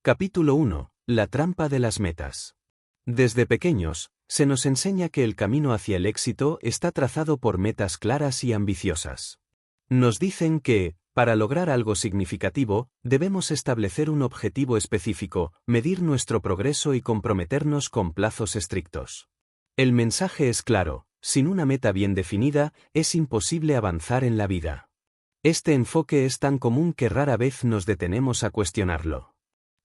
Capítulo 1. La trampa de las metas. Desde pequeños, se nos enseña que el camino hacia el éxito está trazado por metas claras y ambiciosas. Nos dicen que, para lograr algo significativo, debemos establecer un objetivo específico, medir nuestro progreso y comprometernos con plazos estrictos. El mensaje es claro: sin una meta bien definida, es imposible avanzar en la vida. Este enfoque es tan común que rara vez nos detenemos a cuestionarlo.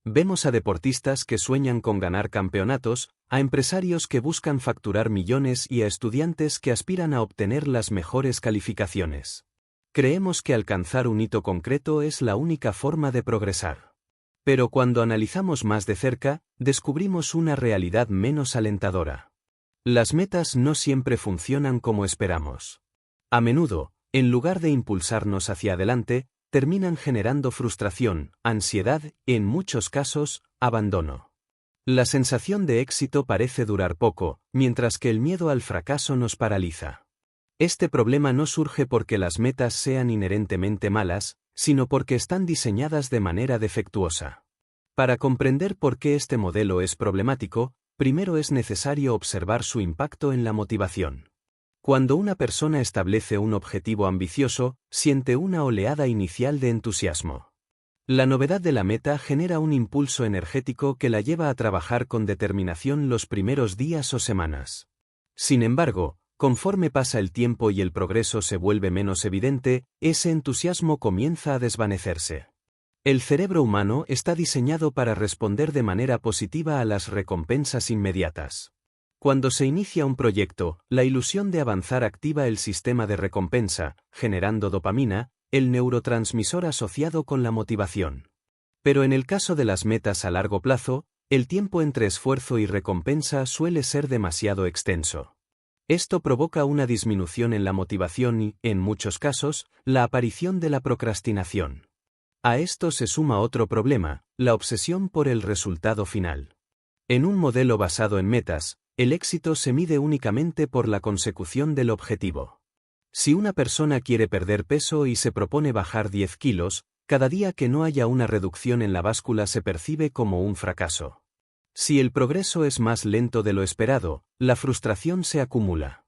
Vemos a deportistas que sueñan con ganar campeonatos, a empresarios que buscan facturar millones y a estudiantes que aspiran a obtener las mejores calificaciones. Creemos que alcanzar un hito concreto es la única forma de progresar. Pero cuando analizamos más de cerca, descubrimos una realidad menos alentadora. Las metas no siempre funcionan como esperamos. A menudo, en lugar de impulsarnos hacia adelante, terminan generando frustración, ansiedad y, en muchos casos, abandono. La sensación de éxito parece durar poco, mientras que el miedo al fracaso nos paraliza. Este problema no surge porque las metas sean inherentemente malas, sino porque están diseñadas de manera defectuosa. Para comprender por qué este modelo es problemático, primero es necesario observar su impacto en la motivación. Cuando una persona establece un objetivo ambicioso, siente una oleada inicial de entusiasmo. La novedad de la meta genera un impulso energético que la lleva a trabajar con determinación los primeros días o semanas. Sin embargo, conforme pasa el tiempo y el progreso se vuelve menos evidente, ese entusiasmo comienza a desvanecerse. El cerebro humano está diseñado para responder de manera positiva a las recompensas inmediatas. Cuando se inicia un proyecto, la ilusión de avanzar activa el sistema de recompensa, generando dopamina, el neurotransmisor asociado con la motivación. Pero en el caso de las metas a largo plazo, el tiempo entre esfuerzo y recompensa suele ser demasiado extenso. Esto provoca una disminución en la motivación y, en muchos casos, la aparición de la procrastinación. A esto se suma otro problema: la obsesión por el resultado final. En un modelo basado en metas, el éxito se mide únicamente por la consecución del objetivo. Si una persona quiere perder peso y se propone bajar 10 kilos, cada día que no haya una reducción en la báscula se percibe como un fracaso. Si el progreso es más lento de lo esperado, la frustración se acumula.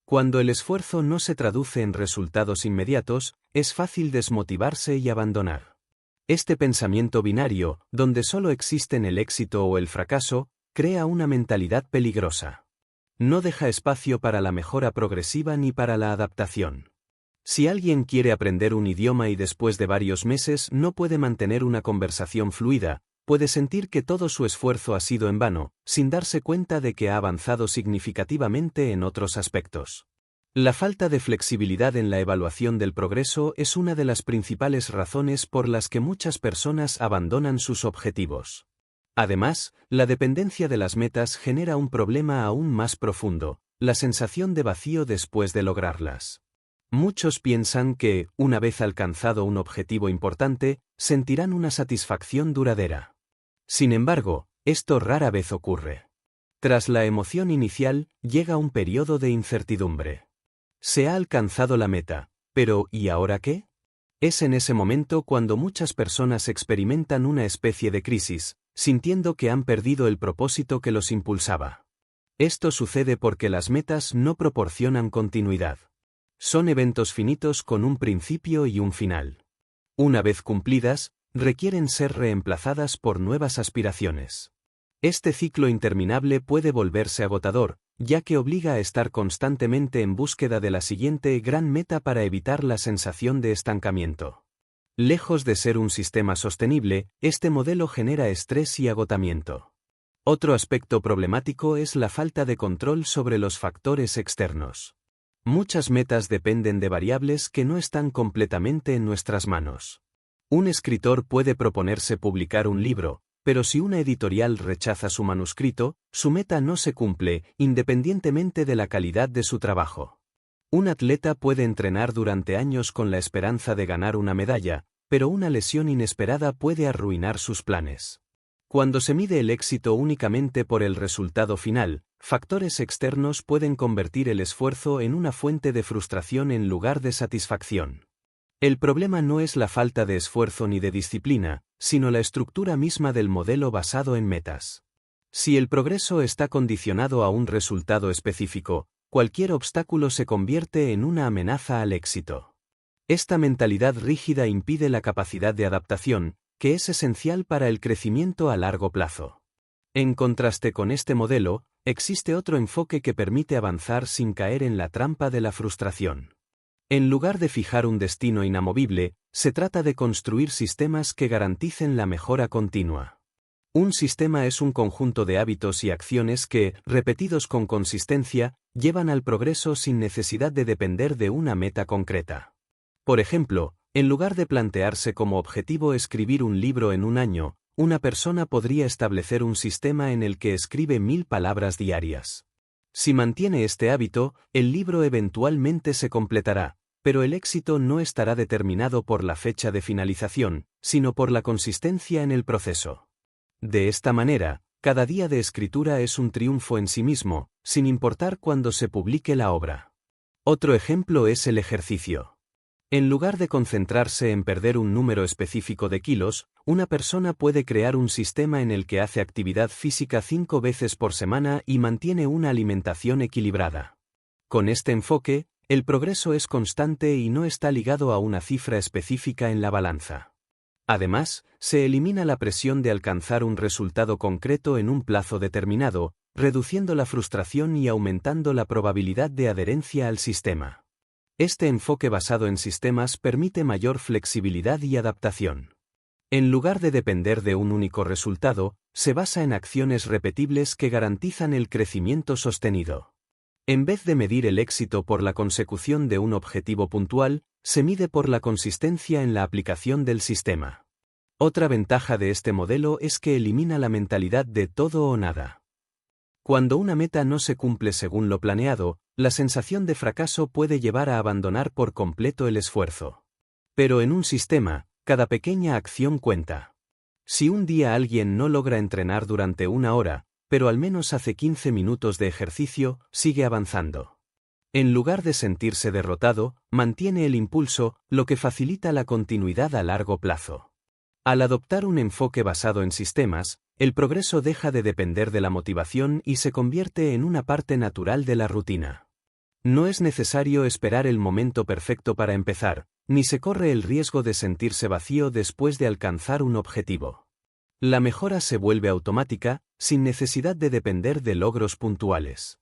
Cuando el esfuerzo no se traduce en resultados inmediatos, es fácil desmotivarse y abandonar. Este pensamiento binario, donde solo existen el éxito o el fracaso, crea una mentalidad peligrosa. No deja espacio para la mejora progresiva ni para la adaptación. Si alguien quiere aprender un idioma y después de varios meses no puede mantener una conversación fluida, puede sentir que todo su esfuerzo ha sido en vano, sin darse cuenta de que ha avanzado significativamente en otros aspectos. La falta de flexibilidad en la evaluación del progreso es una de las principales razones por las que muchas personas abandonan sus objetivos. Además, la dependencia de las metas genera un problema aún más profundo: la sensación de vacío después de lograrlas. Muchos piensan que, una vez alcanzado un objetivo importante, sentirán una satisfacción duradera. Sin embargo, esto rara vez ocurre. Tras la emoción inicial, llega un periodo de incertidumbre. Se ha alcanzado la meta, pero ¿y ahora qué? Es en ese momento cuando muchas personas experimentan una especie de crisis, sintiendo que han perdido el propósito que los impulsaba. Esto sucede porque las metas no proporcionan continuidad. Son eventos finitos con un principio y un final. Una vez cumplidas, requieren ser reemplazadas por nuevas aspiraciones. Este ciclo interminable puede volverse agotador, ya que obliga a estar constantemente en búsqueda de la siguiente gran meta para evitar la sensación de estancamiento. Lejos de ser un sistema sostenible, este modelo genera estrés y agotamiento. Otro aspecto problemático es la falta de control sobre los factores externos. Muchas metas dependen de variables que no están completamente en nuestras manos. Un escritor puede proponerse publicar un libro, pero si una editorial rechaza su manuscrito, su meta no se cumple, independientemente de la calidad de su trabajo. Un atleta puede entrenar durante años con la esperanza de ganar una medalla, pero una lesión inesperada puede arruinar sus planes. Cuando se mide el éxito únicamente por el resultado final, factores externos pueden convertir el esfuerzo en una fuente de frustración en lugar de satisfacción. El problema no es la falta de esfuerzo ni de disciplina, sino la estructura misma del modelo basado en metas. Si el progreso está condicionado a un resultado específico, cualquier obstáculo se convierte en una amenaza al éxito. Esta mentalidad rígida impide la capacidad de adaptación, que es esencial para el crecimiento a largo plazo. En contraste con este modelo, existe otro enfoque que permite avanzar sin caer en la trampa de la frustración. En lugar de fijar un destino inamovible, se trata de construir sistemas que garanticen la mejora continua. Un sistema es un conjunto de hábitos y acciones que, repetidos con consistencia, llevan al progreso sin necesidad de depender de una meta concreta. Por ejemplo, en lugar de plantearse como objetivo escribir un libro en un año, una persona podría establecer un sistema en el que escribe 1000 palabras diarias. Si mantiene este hábito, el libro eventualmente se completará, pero el éxito no estará determinado por la fecha de finalización, sino por la consistencia en el proceso. De esta manera, cada día de escritura es un triunfo en sí mismo, sin importar cuándo se publique la obra. Otro ejemplo es el ejercicio. En lugar de concentrarse en perder un número específico de kilos, una persona puede crear un sistema en el que hace actividad física 5 veces por semana y mantiene una alimentación equilibrada. Con este enfoque, el progreso es constante y no está ligado a una cifra específica en la balanza. Además, se elimina la presión de alcanzar un resultado concreto en un plazo determinado, reduciendo la frustración y aumentando la probabilidad de adherencia al sistema. Este enfoque basado en sistemas permite mayor flexibilidad y adaptación. En lugar de depender de un único resultado, se basa en acciones repetibles que garantizan el crecimiento sostenido. En vez de medir el éxito por la consecución de un objetivo puntual, se mide por la consistencia en la aplicación del sistema. Otra ventaja de este modelo es que elimina la mentalidad de todo o nada. Cuando una meta no se cumple según lo planeado, la sensación de fracaso puede llevar a abandonar por completo el esfuerzo. Pero en un sistema, cada pequeña acción cuenta. Si un día alguien no logra entrenar durante 1 hora, pero al menos hace 15 minutos de ejercicio, sigue avanzando. En lugar de sentirse derrotado, mantiene el impulso, lo que facilita la continuidad a largo plazo. Al adoptar un enfoque basado en sistemas, el progreso deja de depender de la motivación y se convierte en una parte natural de la rutina. No es necesario esperar el momento perfecto para empezar, ni se corre el riesgo de sentirse vacío después de alcanzar un objetivo. La mejora se vuelve automática, sin necesidad de depender de logros puntuales.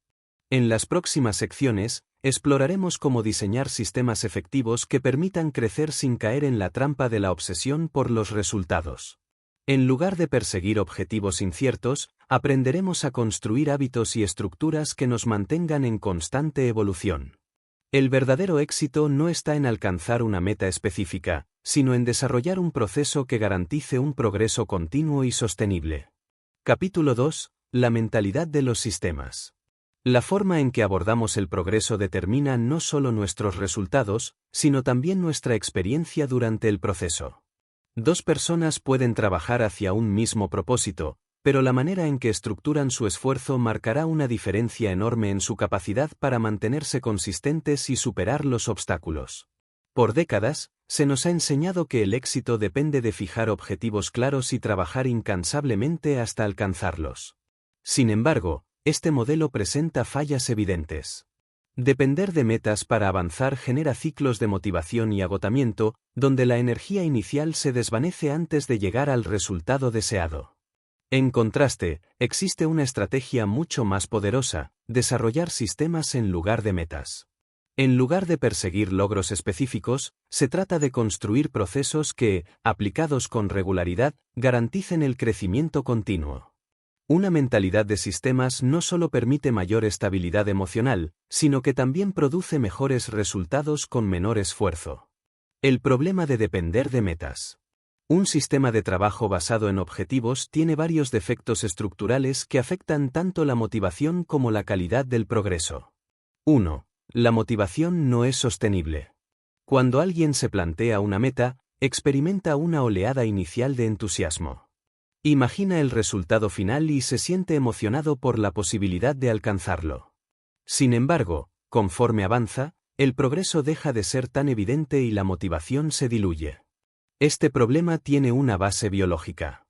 En las próximas secciones, exploraremos cómo diseñar sistemas efectivos que permitan crecer sin caer en la trampa de la obsesión por los resultados. En lugar de perseguir objetivos inciertos, aprenderemos a construir hábitos y estructuras que nos mantengan en constante evolución. El verdadero éxito no está en alcanzar una meta específica, sino en desarrollar un proceso que garantice un progreso continuo y sostenible. Capítulo 2. La mentalidad de los sistemas. La forma en que abordamos el progreso determina no solo nuestros resultados, sino también nuestra experiencia durante el proceso. 2 personas pueden trabajar hacia un mismo propósito, pero la manera en que estructuran su esfuerzo marcará una diferencia enorme en su capacidad para mantenerse consistentes y superar los obstáculos. Por décadas, se nos ha enseñado que el éxito depende de fijar objetivos claros y trabajar incansablemente hasta alcanzarlos. Sin embargo, este modelo presenta fallas evidentes. Depender de metas para avanzar genera ciclos de motivación y agotamiento, donde la energía inicial se desvanece antes de llegar al resultado deseado. En contraste, existe una estrategia mucho más poderosa: desarrollar sistemas en lugar de metas. En lugar de perseguir logros específicos, se trata de construir procesos que, aplicados con regularidad, garanticen el crecimiento continuo. Una mentalidad de sistemas no solo permite mayor estabilidad emocional, sino que también produce mejores resultados con menor esfuerzo. El problema de depender de metas. Un sistema de trabajo basado en objetivos tiene varios defectos estructurales que afectan tanto la motivación como la calidad del progreso. 1. La motivación no es sostenible. Cuando alguien se plantea una meta, experimenta una oleada inicial de entusiasmo. Imagina el resultado final y se siente emocionado por la posibilidad de alcanzarlo. Sin embargo, conforme avanza, el progreso deja de ser tan evidente y la motivación se diluye. Este problema tiene una base biológica.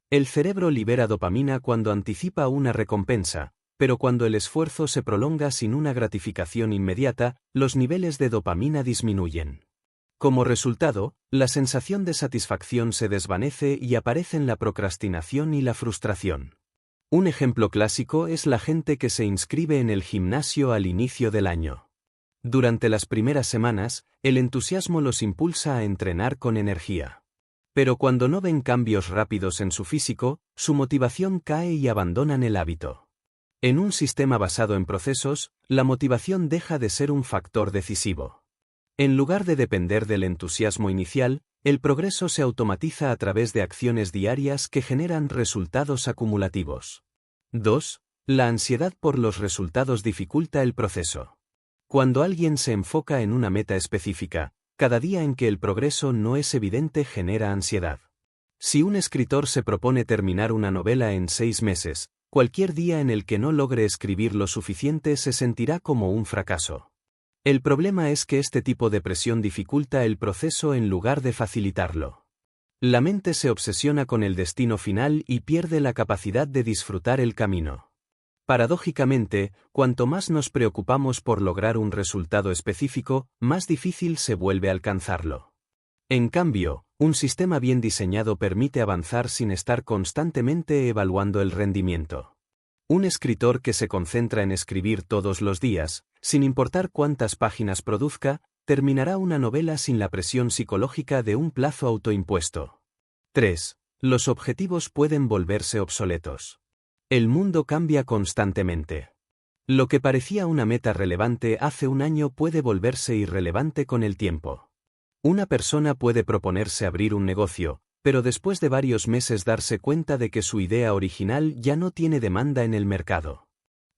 El cerebro libera dopamina cuando anticipa una recompensa, pero cuando el esfuerzo se prolonga sin una gratificación inmediata, los niveles de dopamina disminuyen. Como resultado, la sensación de satisfacción se desvanece y aparecen la procrastinación y la frustración. Un ejemplo clásico es la gente que se inscribe en el gimnasio al inicio del año. Durante las primeras semanas, el entusiasmo los impulsa a entrenar con energía. Pero cuando no ven cambios rápidos en su físico, su motivación cae y abandonan el hábito. En un sistema basado en procesos, la motivación deja de ser un factor decisivo. En lugar de depender del entusiasmo inicial, el progreso se automatiza a través de acciones diarias que generan resultados acumulativos. 2. La ansiedad por los resultados dificulta el proceso. Cuando alguien se enfoca en una meta específica, cada día en que el progreso no es evidente genera ansiedad. Si un escritor se propone terminar una novela en 6 meses, cualquier día en el que no logre escribir lo suficiente se sentirá como un fracaso. El problema es que este tipo de presión dificulta el proceso en lugar de facilitarlo. La mente se obsesiona con el destino final y pierde la capacidad de disfrutar el camino. Paradójicamente, cuanto más nos preocupamos por lograr un resultado específico, más difícil se vuelve alcanzarlo. En cambio, un sistema bien diseñado permite avanzar sin estar constantemente evaluando el rendimiento. Un escritor que se concentra en escribir todos los días, sin importar cuántas páginas produzca, terminará una novela sin la presión psicológica de un plazo autoimpuesto. 3. Los objetivos pueden volverse obsoletos. El mundo cambia constantemente. Lo que parecía una meta relevante hace un año puede volverse irrelevante con el tiempo. Una persona puede proponerse abrir un negocio, pero después de varios meses darse cuenta de que su idea original ya no tiene demanda en el mercado.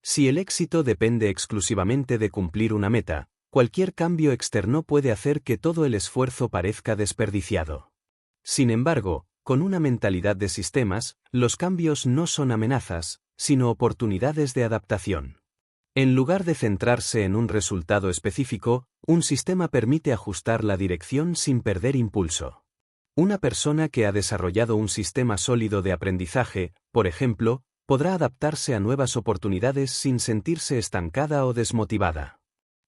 Si el éxito depende exclusivamente de cumplir una meta, cualquier cambio externo puede hacer que todo el esfuerzo parezca desperdiciado. Sin embargo, con una mentalidad de sistemas, los cambios no son amenazas, sino oportunidades de adaptación. En lugar de centrarse en un resultado específico, un sistema permite ajustar la dirección sin perder impulso. Una persona que ha desarrollado un sistema sólido de aprendizaje, por ejemplo, podrá adaptarse a nuevas oportunidades sin sentirse estancada o desmotivada.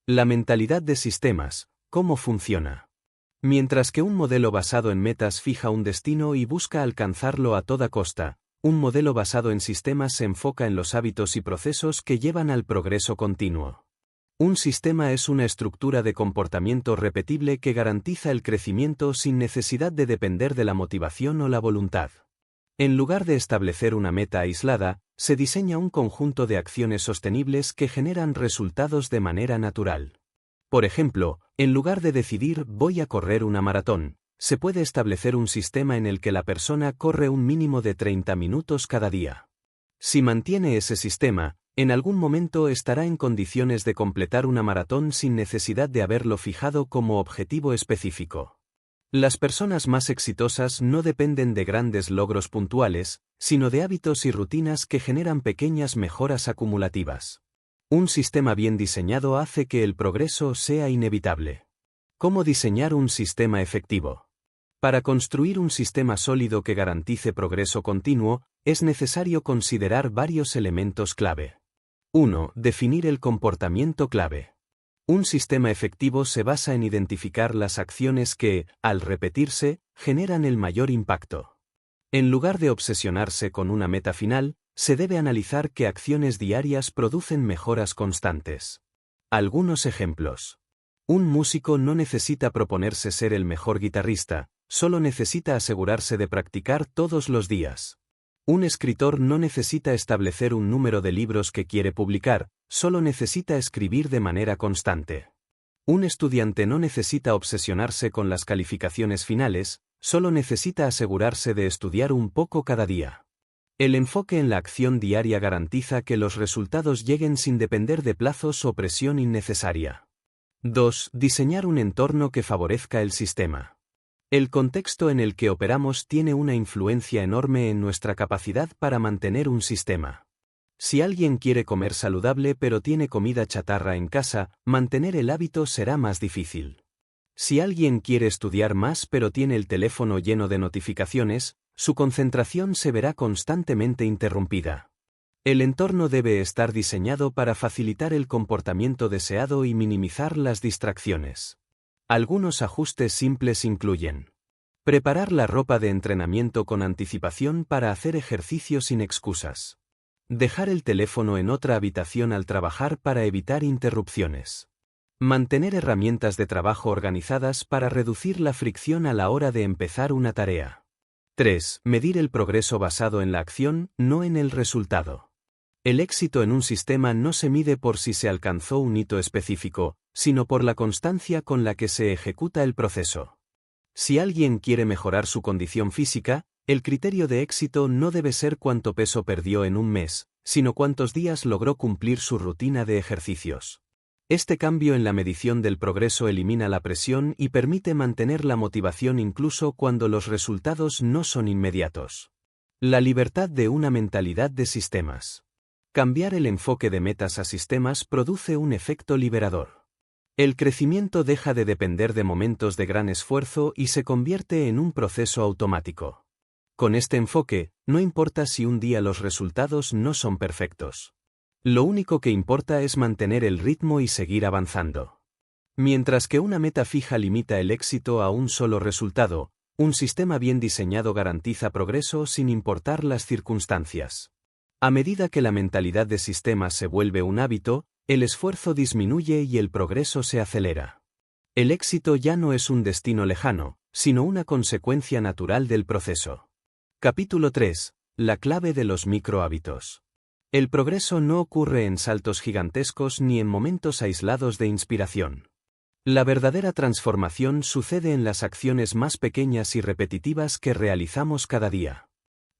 La mentalidad de sistemas, ¿cómo funciona? Mientras que un modelo basado en metas fija un destino y busca alcanzarlo a toda costa, un modelo basado en sistemas se enfoca en los hábitos y procesos que llevan al progreso continuo. Un sistema es una estructura de comportamiento repetible que garantiza el crecimiento sin necesidad de depender de la motivación o la voluntad. En lugar de establecer una meta aislada, se diseña un conjunto de acciones sostenibles que generan resultados de manera natural. Por ejemplo, en lugar de decidir voy a correr una maratón, se puede establecer un sistema en el que la persona corre un mínimo de 30 minutos cada día. Si mantiene ese sistema, en algún momento estará en condiciones de completar una maratón sin necesidad de haberlo fijado como objetivo específico. Las personas más exitosas no dependen de grandes logros puntuales, sino de hábitos y rutinas que generan pequeñas mejoras acumulativas. Un sistema bien diseñado hace que el progreso sea inevitable. ¿Cómo diseñar un sistema efectivo? Para construir un sistema sólido que garantice progreso continuo, es necesario considerar varios elementos clave. 1. Definir el comportamiento clave. Un sistema efectivo se basa en identificar las acciones que, al repetirse, generan el mayor impacto. En lugar de obsesionarse con una meta final, se debe analizar qué acciones diarias producen mejoras constantes. Algunos ejemplos. Un músico no necesita proponerse ser el mejor guitarrista, solo necesita asegurarse de practicar todos los días. Un escritor no necesita establecer un número de libros que quiere publicar, solo necesita escribir de manera constante. Un estudiante no necesita obsesionarse con las calificaciones finales, solo necesita asegurarse de estudiar un poco cada día. El enfoque en la acción diaria garantiza que los resultados lleguen sin depender de plazos o presión innecesaria. 2. Diseñar un entorno que favorezca el sistema. El contexto en el que operamos tiene una influencia enorme en nuestra capacidad para mantener un sistema. Si alguien quiere comer saludable pero tiene comida chatarra en casa, mantener el hábito será más difícil. Si alguien quiere estudiar más pero tiene el teléfono lleno de notificaciones, su concentración se verá constantemente interrumpida. El entorno debe estar diseñado para facilitar el comportamiento deseado y minimizar las distracciones. Algunos ajustes simples incluyen: preparar la ropa de entrenamiento con anticipación para hacer ejercicio sin excusas. Dejar el teléfono en otra habitación al trabajar para evitar interrupciones. Mantener herramientas de trabajo organizadas para reducir la fricción a la hora de empezar una tarea. 3. Medir el progreso basado en la acción, no en el resultado. El éxito en un sistema no se mide por si se alcanzó un hito específico, sino por la constancia con la que se ejecuta el proceso. Si alguien quiere mejorar su condición física, el criterio de éxito no debe ser cuánto peso perdió en un mes, sino cuántos días logró cumplir su rutina de ejercicios. Este cambio en la medición del progreso elimina la presión y permite mantener la motivación incluso cuando los resultados no son inmediatos. La libertad de una mentalidad de sistemas. Cambiar el enfoque de metas a sistemas produce un efecto liberador. El crecimiento deja de depender de momentos de gran esfuerzo y se convierte en un proceso automático. Con este enfoque, no importa si un día los resultados no son perfectos. Lo único que importa es mantener el ritmo y seguir avanzando. Mientras que una meta fija limita el éxito a un solo resultado, un sistema bien diseñado garantiza progreso sin importar las circunstancias. A medida que la mentalidad de sistemas se vuelve un hábito, el esfuerzo disminuye y el progreso se acelera. El éxito ya no es un destino lejano, sino una consecuencia natural del proceso. Capítulo 3. La clave de los microhábitos. El progreso no ocurre en saltos gigantescos ni en momentos aislados de inspiración. La verdadera transformación sucede en las acciones más pequeñas y repetitivas que realizamos cada día.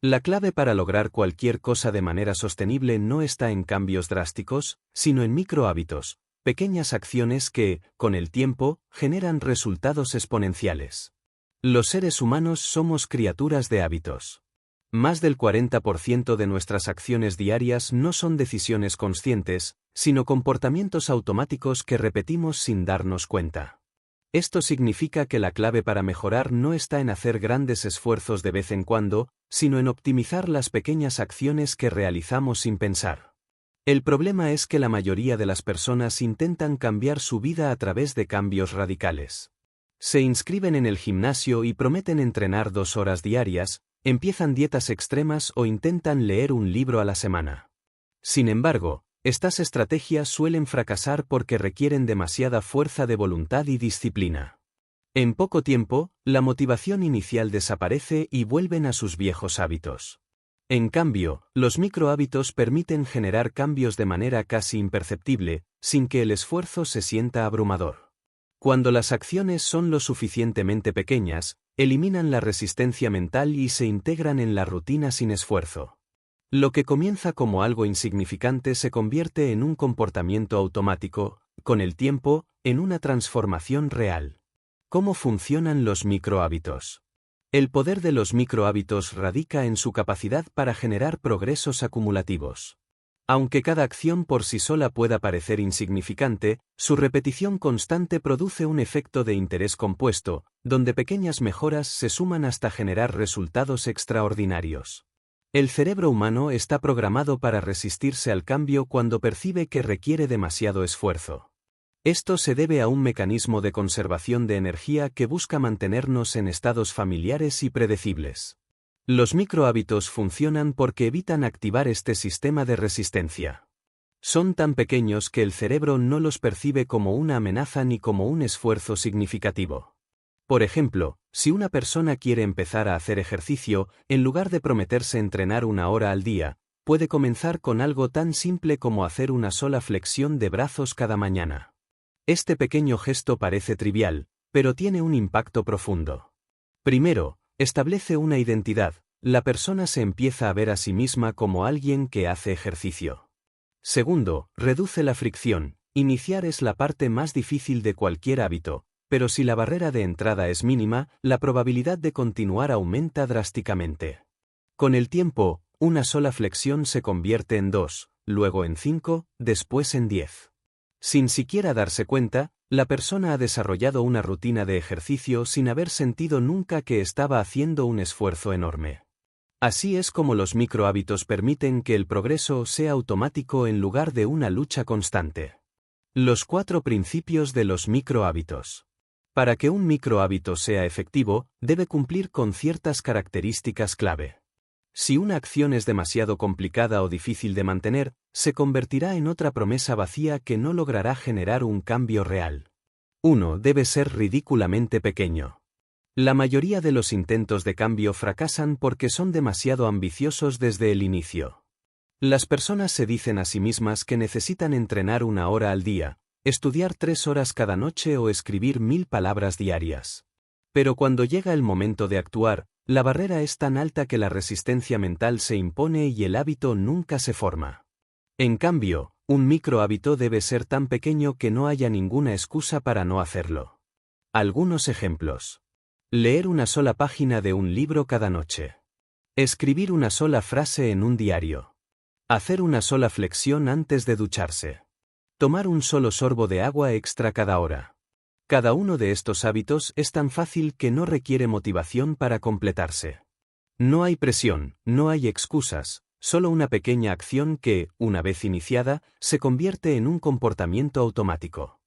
La clave para lograr cualquier cosa de manera sostenible no está en cambios drásticos, sino en microhábitos, pequeñas acciones que, con el tiempo, generan resultados exponenciales. Los seres humanos somos criaturas de hábitos. Más del 40% de nuestras acciones diarias no son decisiones conscientes, sino comportamientos automáticos que repetimos sin darnos cuenta. Esto significa que la clave para mejorar no está en hacer grandes esfuerzos de vez en cuando, sino en optimizar las pequeñas acciones que realizamos sin pensar. El problema es que la mayoría de las personas intentan cambiar su vida a través de cambios radicales. Se inscriben en el gimnasio y prometen entrenar 2 horas diarias, empiezan dietas extremas o intentan leer un libro a la semana. Sin embargo, estas estrategias suelen fracasar porque requieren demasiada fuerza de voluntad y disciplina. En poco tiempo, la motivación inicial desaparece y vuelven a sus viejos hábitos. En cambio, los microhábitos permiten generar cambios de manera casi imperceptible, sin que el esfuerzo se sienta abrumador. Cuando las acciones son lo suficientemente pequeñas, eliminan la resistencia mental y se integran en la rutina sin esfuerzo. Lo que comienza como algo insignificante se convierte en un comportamiento automático, con el tiempo, en una transformación real. ¿Cómo funcionan los microhábitos? El poder de los microhábitos radica en su capacidad para generar progresos acumulativos. Aunque cada acción por sí sola pueda parecer insignificante, su repetición constante produce un efecto de interés compuesto, donde pequeñas mejoras se suman hasta generar resultados extraordinarios. El cerebro humano está programado para resistirse al cambio cuando percibe que requiere demasiado esfuerzo. Esto se debe a un mecanismo de conservación de energía que busca mantenernos en estados familiares y predecibles. Los microhábitos funcionan porque evitan activar este sistema de resistencia. Son tan pequeños que el cerebro no los percibe como una amenaza ni como un esfuerzo significativo. Por ejemplo, si una persona quiere empezar a hacer ejercicio, en lugar de prometerse entrenar 1 hora al día, puede comenzar con algo tan simple como hacer una sola flexión de brazos cada mañana. Este pequeño gesto parece trivial, pero tiene un impacto profundo. Primero, establece una identidad. La persona se empieza a ver a sí misma como alguien que hace ejercicio. Segundo, reduce la fricción. Iniciar es la parte más difícil de cualquier hábito, pero si la barrera de entrada es mínima, la probabilidad de continuar aumenta drásticamente. Con el tiempo, una sola flexión se convierte en 2, luego en 5, después en 10. Sin siquiera darse cuenta, la persona ha desarrollado una rutina de ejercicio sin haber sentido nunca que estaba haciendo un esfuerzo enorme. Así es como los microhábitos permiten que el progreso sea automático en lugar de una lucha constante. Los 4 principios de los microhábitos. Para que un microhábito sea efectivo, debe cumplir con ciertas características clave. Si una acción es demasiado complicada o difícil de mantener, se convertirá en otra promesa vacía que no logrará generar un cambio real. 1. Debe ser ridículamente pequeño. La mayoría de los intentos de cambio fracasan porque son demasiado ambiciosos desde el inicio. Las personas se dicen a sí mismas que necesitan entrenar 1 hora al día, estudiar 3 horas cada noche o escribir 1000 palabras diarias. Pero cuando llega el momento de actuar, la barrera es tan alta que la resistencia mental se impone y el hábito nunca se forma. En cambio, un microhábito debe ser tan pequeño que no haya ninguna excusa para no hacerlo. Algunos ejemplos. Leer 1 sola página de un libro cada noche. Escribir 1 sola frase en un diario. Hacer 1 sola flexión antes de ducharse. Tomar 1 solo sorbo de agua extra cada hora. Cada uno de estos hábitos es tan fácil que no requiere motivación para completarse. No hay presión, no hay excusas, solo una pequeña acción que, una vez iniciada, se convierte en un comportamiento automático.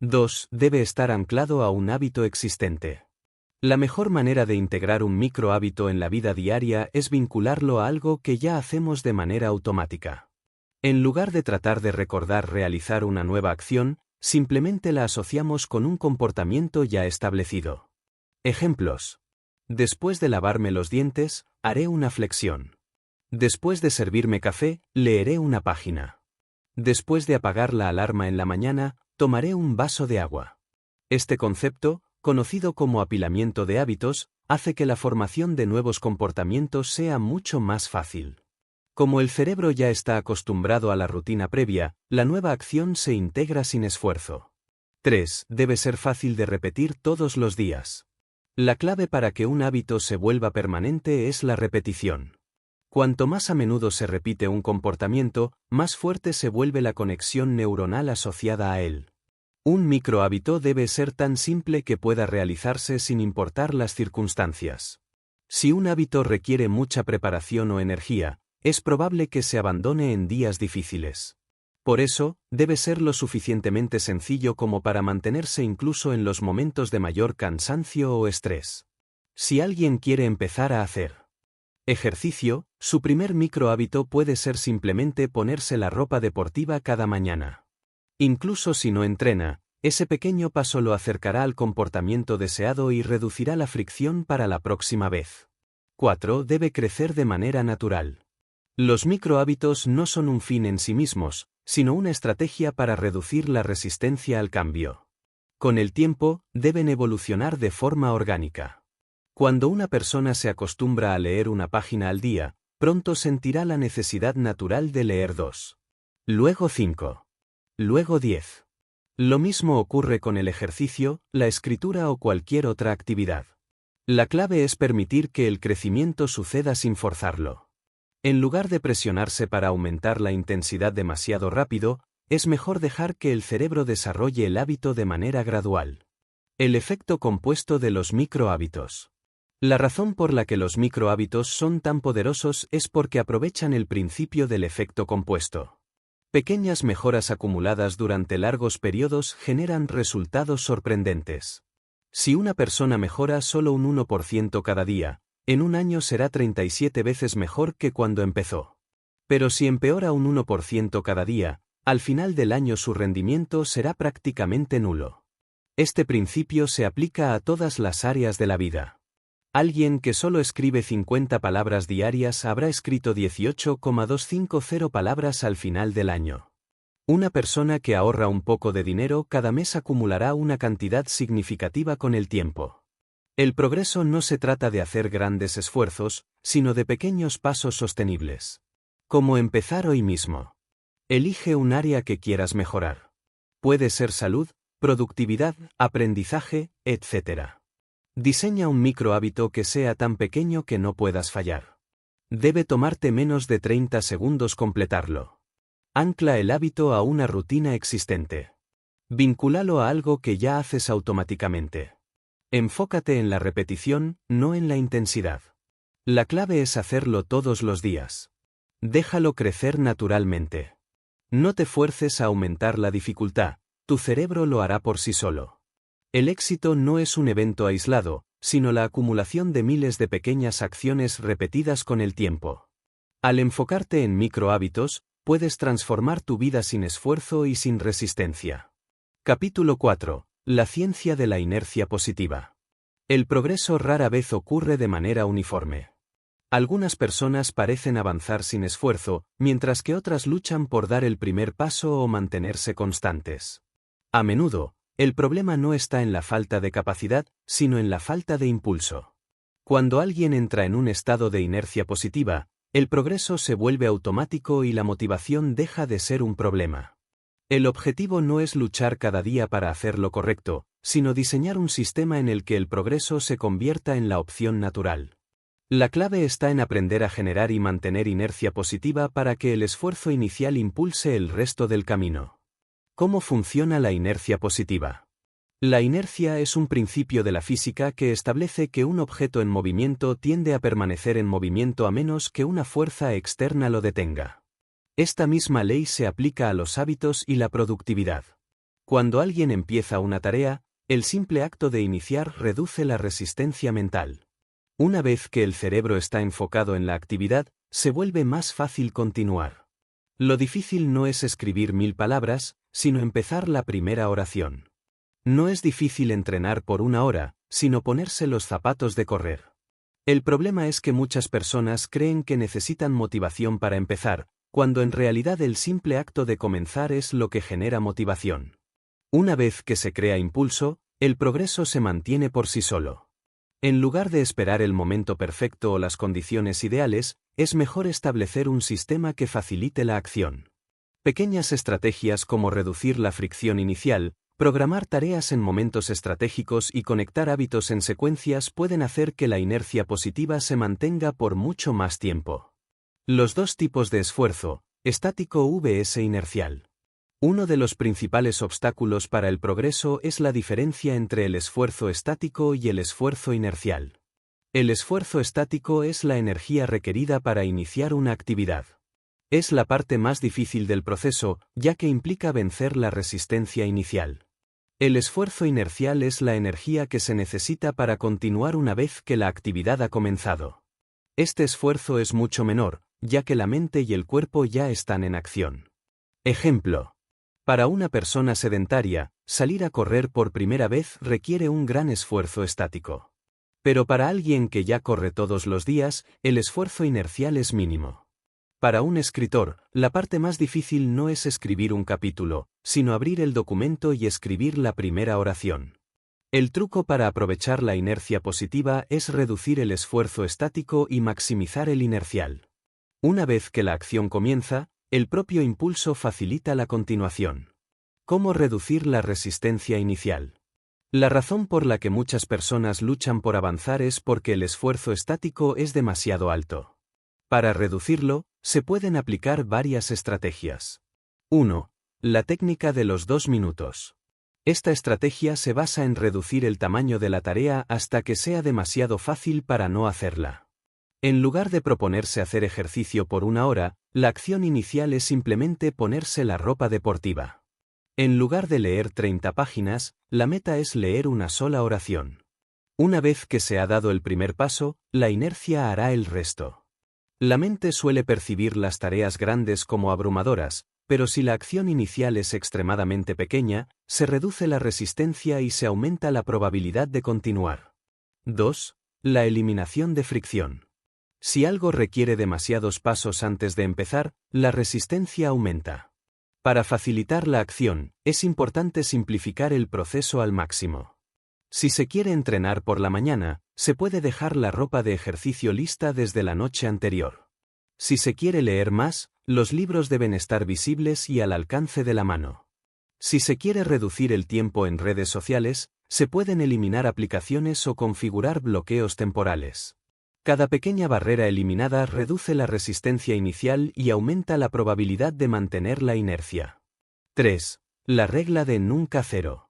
2. Debe estar anclado a un hábito existente. La mejor manera de integrar un microhábito en la vida diaria es vincularlo a algo que ya hacemos de manera automática. En lugar de tratar de recordar realizar una nueva acción, simplemente la asociamos con un comportamiento ya establecido. Ejemplos. Después de lavarme los dientes, haré una flexión. Después de servirme café, leeré 1 página. Después de apagar la alarma en la mañana, tomaré un vaso de agua. Este concepto, conocido como apilamiento de hábitos, hace que la formación de nuevos comportamientos sea mucho más fácil. Como el cerebro ya está acostumbrado a la rutina previa, la nueva acción se integra sin esfuerzo. 3. Debe ser fácil de repetir todos los días. La clave para que un hábito se vuelva permanente es la repetición. Cuanto más a menudo se repite un comportamiento, más fuerte se vuelve la conexión neuronal asociada a él. Un microhábito debe ser tan simple que pueda realizarse sin importar las circunstancias. Si un hábito requiere mucha preparación o energía, es probable que se abandone en días difíciles. Por eso, debe ser lo suficientemente sencillo como para mantenerse incluso en los momentos de mayor cansancio o estrés. Si alguien quiere empezar a hacer ejercicio, su primer microhábito puede ser simplemente ponerse la ropa deportiva cada mañana. Incluso si no entrena, ese pequeño paso lo acercará al comportamiento deseado y reducirá la fricción para la próxima vez. 4. Debe crecer de manera natural. Los microhábitos no son un fin en sí mismos, sino una estrategia para reducir la resistencia al cambio. Con el tiempo, deben evolucionar de forma orgánica. Cuando una persona se acostumbra a leer 1 página al día, pronto sentirá la necesidad natural de leer 2. Luego 5. Luego 10. Lo mismo ocurre con el ejercicio, la escritura o cualquier otra actividad. La clave es permitir que el crecimiento suceda sin forzarlo. En lugar de presionarse para aumentar la intensidad demasiado rápido, es mejor dejar que el cerebro desarrolle el hábito de manera gradual. El efecto compuesto de los microhábitos. La razón por la que los microhábitos son tan poderosos es porque aprovechan el principio del efecto compuesto. Pequeñas mejoras acumuladas durante largos periodos generan resultados sorprendentes. Si una persona mejora solo un 1% cada día, en un año será 37 veces mejor que cuando empezó. Pero si empeora un 1% cada día, al final del año su rendimiento será prácticamente nulo. Este principio se aplica a todas las áreas de la vida. Alguien que solo escribe 50 palabras diarias habrá escrito 18,250 palabras al final del año. Una persona que ahorra un poco de dinero cada mes acumulará una cantidad significativa con el tiempo. El progreso no se trata de hacer grandes esfuerzos, sino de pequeños pasos sostenibles. Como empezar hoy mismo. Elige un área que quieras mejorar. Puede ser salud, productividad, aprendizaje, etc. Diseña un microhábito que sea tan pequeño que no puedas fallar. Debe tomarte menos de 30 segundos completarlo. Ancla el hábito a una rutina existente. Vincúlalo a algo que ya haces automáticamente. Enfócate en la repetición, no en la intensidad. La clave es hacerlo todos los días. Déjalo crecer naturalmente. No te fuerces a aumentar la dificultad, tu cerebro lo hará por sí solo. El éxito no es un evento aislado, sino la acumulación de miles de pequeñas acciones repetidas con el tiempo. Al enfocarte en micro hábitos, puedes transformar tu vida sin esfuerzo y sin resistencia. Capítulo 4. La ciencia de la inercia positiva. El progreso rara vez ocurre de manera uniforme. Algunas personas parecen avanzar sin esfuerzo, mientras que otras luchan por dar el primer paso o mantenerse constantes. A menudo, el problema no está en la falta de capacidad, sino en la falta de impulso. Cuando alguien entra en un estado de inercia positiva, el progreso se vuelve automático y la motivación deja de ser un problema. El objetivo no es luchar cada día para hacer lo correcto, sino diseñar un sistema en el que el progreso se convierta en la opción natural. La clave está en aprender a generar y mantener inercia positiva para que el esfuerzo inicial impulse el resto del camino. ¿Cómo funciona la inercia positiva? La inercia es un principio de la física que establece que un objeto en movimiento tiende a permanecer en movimiento a menos que una fuerza externa lo detenga. Esta misma ley se aplica a los hábitos y la productividad. Cuando alguien empieza una tarea, el simple acto de iniciar reduce la resistencia mental. Una vez que el cerebro está enfocado en la actividad, se vuelve más fácil continuar. Lo difícil no es escribir 1000 palabras, sino empezar la primera oración. No es difícil entrenar por 1 hora, sino ponerse los zapatos de correr. El problema es que muchas personas creen que necesitan motivación para empezar, cuando en realidad el simple acto de comenzar es lo que genera motivación. Una vez que se crea impulso, el progreso se mantiene por sí solo. En lugar de esperar el momento perfecto o las condiciones ideales, es mejor establecer un sistema que facilite la acción. Pequeñas estrategias como reducir la fricción inicial, programar tareas en momentos estratégicos y conectar hábitos en secuencias pueden hacer que la inercia positiva se mantenga por mucho más tiempo. Los dos tipos de esfuerzo, estático vs inercial. Uno de los principales obstáculos para el progreso es la diferencia entre el esfuerzo estático y el esfuerzo inercial. El esfuerzo estático es la energía requerida para iniciar una actividad. Es la parte más difícil del proceso, ya que implica vencer la resistencia inicial. El esfuerzo inercial es la energía que se necesita para continuar una vez que la actividad ha comenzado. Este esfuerzo es mucho menor, ya que la mente y el cuerpo ya están en acción. Ejemplo. Para una persona sedentaria, salir a correr por primera vez requiere un gran esfuerzo estático. Pero para alguien que ya corre todos los días, el esfuerzo inercial es mínimo. Para un escritor, la parte más difícil no es escribir un capítulo, sino abrir el documento y escribir la primera oración. El truco para aprovechar la inercia positiva es reducir el esfuerzo estático y maximizar el inercial. Una vez que la acción comienza, el propio impulso facilita la continuación. ¿Cómo reducir la resistencia inicial? La razón por la que muchas personas luchan por avanzar es porque el esfuerzo estático es demasiado alto. Para reducirlo, se pueden aplicar varias estrategias. 1. La técnica de los 2 minutos. Esta estrategia se basa en reducir el tamaño de la tarea hasta que sea demasiado fácil para no hacerla. En lugar de proponerse hacer ejercicio por 1 hora, la acción inicial es simplemente ponerse la ropa deportiva. En lugar de leer 30 páginas, la meta es leer una sola oración. Una vez que se ha dado el primer paso, la inercia hará el resto. La mente suele percibir las tareas grandes como abrumadoras, pero si la acción inicial es extremadamente pequeña, se reduce la resistencia y se aumenta la probabilidad de continuar. 2. La eliminación de fricción. Si algo requiere demasiados pasos antes de empezar, la resistencia aumenta. Para facilitar la acción, es importante simplificar el proceso al máximo. Si se quiere entrenar por la mañana, se puede dejar la ropa de ejercicio lista desde la noche anterior. Si se quiere leer más, los libros deben estar visibles y al alcance de la mano. Si se quiere reducir el tiempo en redes sociales, se pueden eliminar aplicaciones o configurar bloqueos temporales. Cada pequeña barrera eliminada reduce la resistencia inicial y aumenta la probabilidad de mantener la inercia. 3. La regla de nunca cero.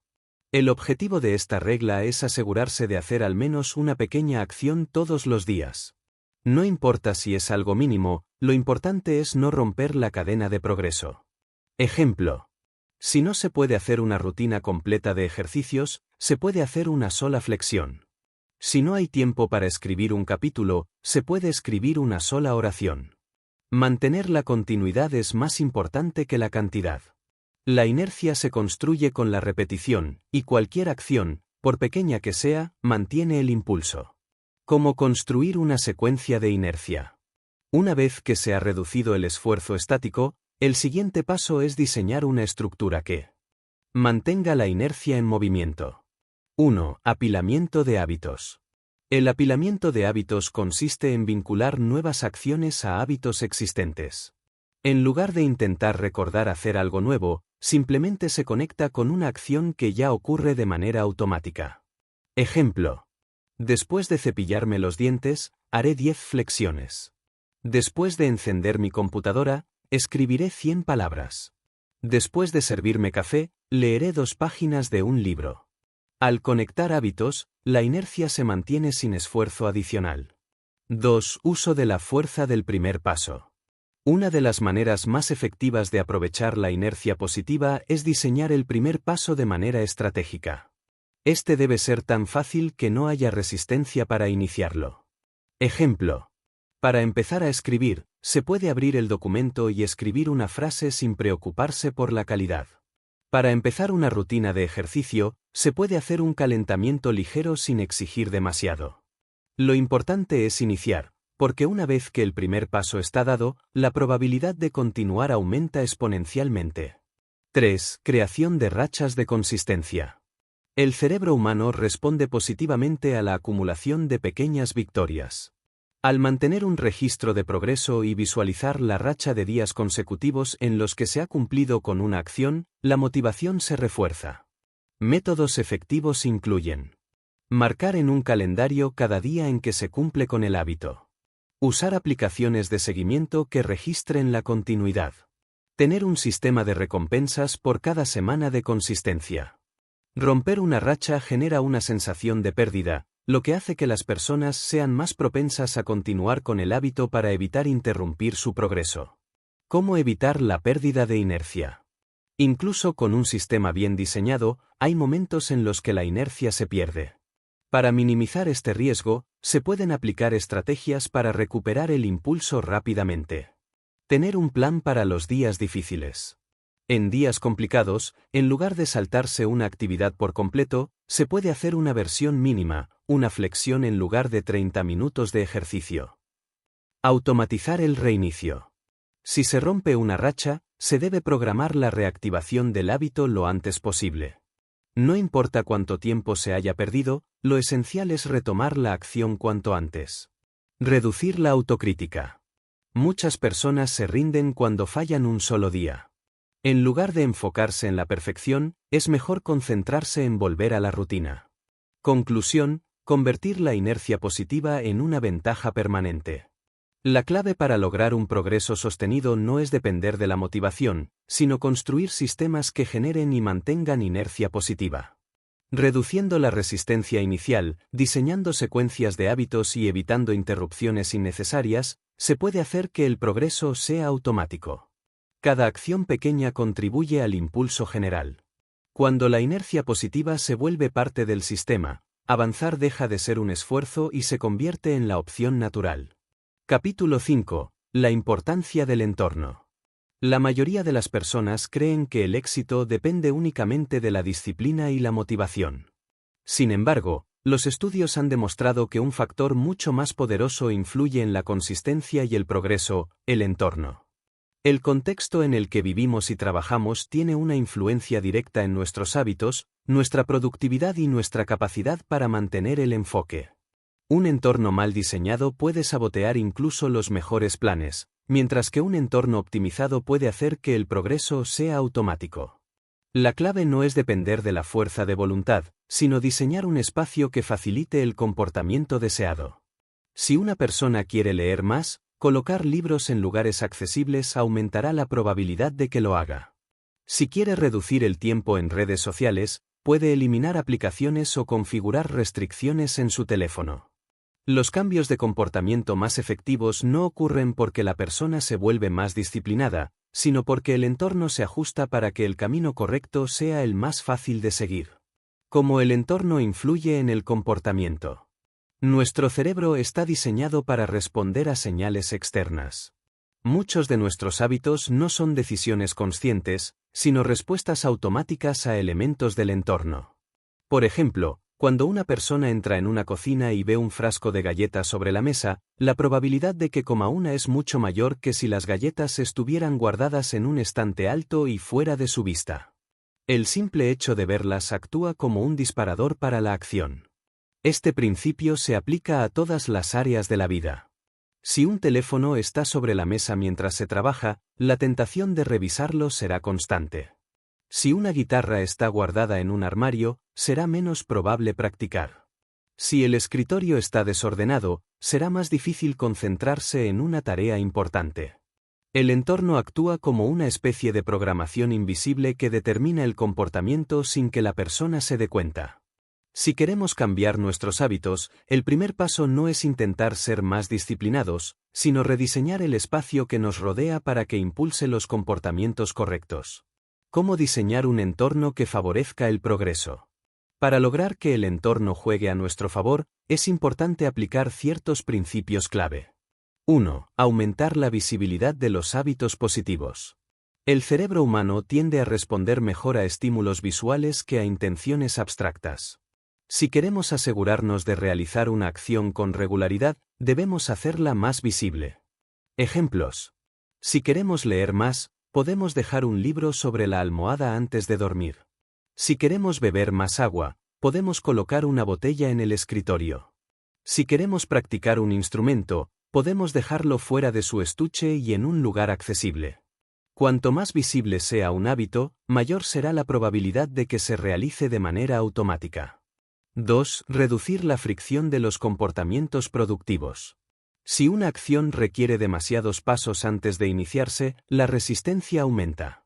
El objetivo de esta regla es asegurarse de hacer al menos una pequeña acción todos los días. No importa si es algo mínimo, lo importante es no romper la cadena de progreso. Ejemplo. Si no se puede hacer una rutina completa de ejercicios, se puede hacer una sola flexión. Si no hay tiempo para escribir un capítulo, se puede escribir una sola oración. Mantener la continuidad es más importante que la cantidad. La inercia se construye con la repetición, y cualquier acción, por pequeña que sea, mantiene el impulso. ¿Cómo construir una secuencia de inercia? Una vez que se ha reducido el esfuerzo estático, el siguiente paso es diseñar una estructura que mantenga la inercia en movimiento. 1. Apilamiento de hábitos. El apilamiento de hábitos consiste en vincular nuevas acciones a hábitos existentes. En lugar de intentar recordar hacer algo nuevo, simplemente se conecta con una acción que ya ocurre de manera automática. Ejemplo. Después de cepillarme los dientes, haré 10 flexiones. Después de encender mi computadora, escribiré 100 palabras. Después de servirme café, leeré 2 páginas de un libro. Al conectar hábitos, la inercia se mantiene sin esfuerzo adicional. 2. Uso de la fuerza del primer paso. Una de las maneras más efectivas de aprovechar la inercia positiva es diseñar el primer paso de manera estratégica. Este debe ser tan fácil que no haya resistencia para iniciarlo. Ejemplo. Para empezar a escribir, se puede abrir el documento y escribir una frase sin preocuparse por la calidad. Para empezar una rutina de ejercicio, se puede hacer un calentamiento ligero sin exigir demasiado. Lo importante es iniciar, porque una vez que el primer paso está dado, la probabilidad de continuar aumenta exponencialmente. 3. Creación de rachas de consistencia. El cerebro humano responde positivamente a la acumulación de pequeñas victorias. Al mantener un registro de progreso y visualizar la racha de días consecutivos en los que se ha cumplido con una acción, la motivación se refuerza. Métodos efectivos incluyen: marcar en un calendario cada día en que se cumple con el hábito. Usar aplicaciones de seguimiento que registren la continuidad. Tener un sistema de recompensas por cada semana de consistencia. Romper una racha genera una sensación de pérdida, lo que hace que las personas sean más propensas a continuar con el hábito para evitar interrumpir su progreso. ¿Cómo evitar la pérdida de inercia? Incluso con un sistema bien diseñado, hay momentos en los que la inercia se pierde. Para minimizar este riesgo, se pueden aplicar estrategias para recuperar el impulso rápidamente. Tener un plan para los días difíciles. En días complicados, en lugar de saltarse una actividad por completo, se puede hacer una versión mínima, una flexión en lugar de 30 minutos de ejercicio. Automatizar el reinicio. Si se rompe una racha, se debe programar la reactivación del hábito lo antes posible. No importa cuánto tiempo se haya perdido, lo esencial es retomar la acción cuanto antes. Reducir la autocrítica. Muchas personas se rinden cuando fallan un solo día. En lugar de enfocarse en la perfección, es mejor concentrarse en volver a la rutina. Conclusión: convertir la inercia positiva en una ventaja permanente. La clave para lograr un progreso sostenido no es depender de la motivación, sino construir sistemas que generen y mantengan inercia positiva. Reduciendo la resistencia inicial, diseñando secuencias de hábitos y evitando interrupciones innecesarias, se puede hacer que el progreso sea automático. Cada acción pequeña contribuye al impulso general. Cuando la inercia positiva se vuelve parte del sistema, avanzar deja de ser un esfuerzo y se convierte en la opción natural. Capítulo 5. La importancia del entorno. La mayoría de las personas creen que el éxito depende únicamente de la disciplina y la motivación. Sin embargo, los estudios han demostrado que un factor mucho más poderoso influye en la consistencia y el progreso: el entorno. El contexto en el que vivimos y trabajamos tiene una influencia directa en nuestros hábitos, nuestra productividad y nuestra capacidad para mantener el enfoque. Un entorno mal diseñado puede sabotear incluso los mejores planes, mientras que un entorno optimizado puede hacer que el progreso sea automático. La clave no es depender de la fuerza de voluntad, sino diseñar un espacio que facilite el comportamiento deseado. Si una persona quiere leer más, colocar libros en lugares accesibles aumentará la probabilidad de que lo haga. Si quiere reducir el tiempo en redes sociales, puede eliminar aplicaciones o configurar restricciones en su teléfono. Los cambios de comportamiento más efectivos no ocurren porque la persona se vuelve más disciplinada, sino porque el entorno se ajusta para que el camino correcto sea el más fácil de seguir. Cómo el entorno influye en el comportamiento. Nuestro cerebro está diseñado para responder a señales externas. Muchos de nuestros hábitos no son decisiones conscientes, sino respuestas automáticas a elementos del entorno. Por ejemplo, cuando una persona entra en una cocina y ve un frasco de galletas sobre la mesa, la probabilidad de que coma una es mucho mayor que si las galletas estuvieran guardadas en un estante alto y fuera de su vista. El simple hecho de verlas actúa como un disparador para la acción. Este principio se aplica a todas las áreas de la vida. Si un teléfono está sobre la mesa mientras se trabaja, la tentación de revisarlo será constante. Si una guitarra está guardada en un armario, será menos probable practicar. Si el escritorio está desordenado, será más difícil concentrarse en una tarea importante. El entorno actúa como una especie de programación invisible que determina el comportamiento sin que la persona se dé cuenta. Si queremos cambiar nuestros hábitos, el primer paso no es intentar ser más disciplinados, sino rediseñar el espacio que nos rodea para que impulse los comportamientos correctos. ¿Cómo diseñar un entorno que favorezca el progreso? Para lograr que el entorno juegue a nuestro favor, es importante aplicar ciertos principios clave. 1. Aumentar la visibilidad de los hábitos positivos. El cerebro humano tiende a responder mejor a estímulos visuales que a intenciones abstractas. Si queremos asegurarnos de realizar una acción con regularidad, debemos hacerla más visible. Ejemplos. Si queremos leer más, podemos dejar un libro sobre la almohada antes de dormir. Si queremos beber más agua, podemos colocar una botella en el escritorio. Si queremos practicar un instrumento, podemos dejarlo fuera de su estuche y en un lugar accesible. Cuanto más visible sea un hábito, mayor será la probabilidad de que se realice de manera automática. 2. Reducir la fricción de los comportamientos productivos. Si una acción requiere demasiados pasos antes de iniciarse, la resistencia aumenta.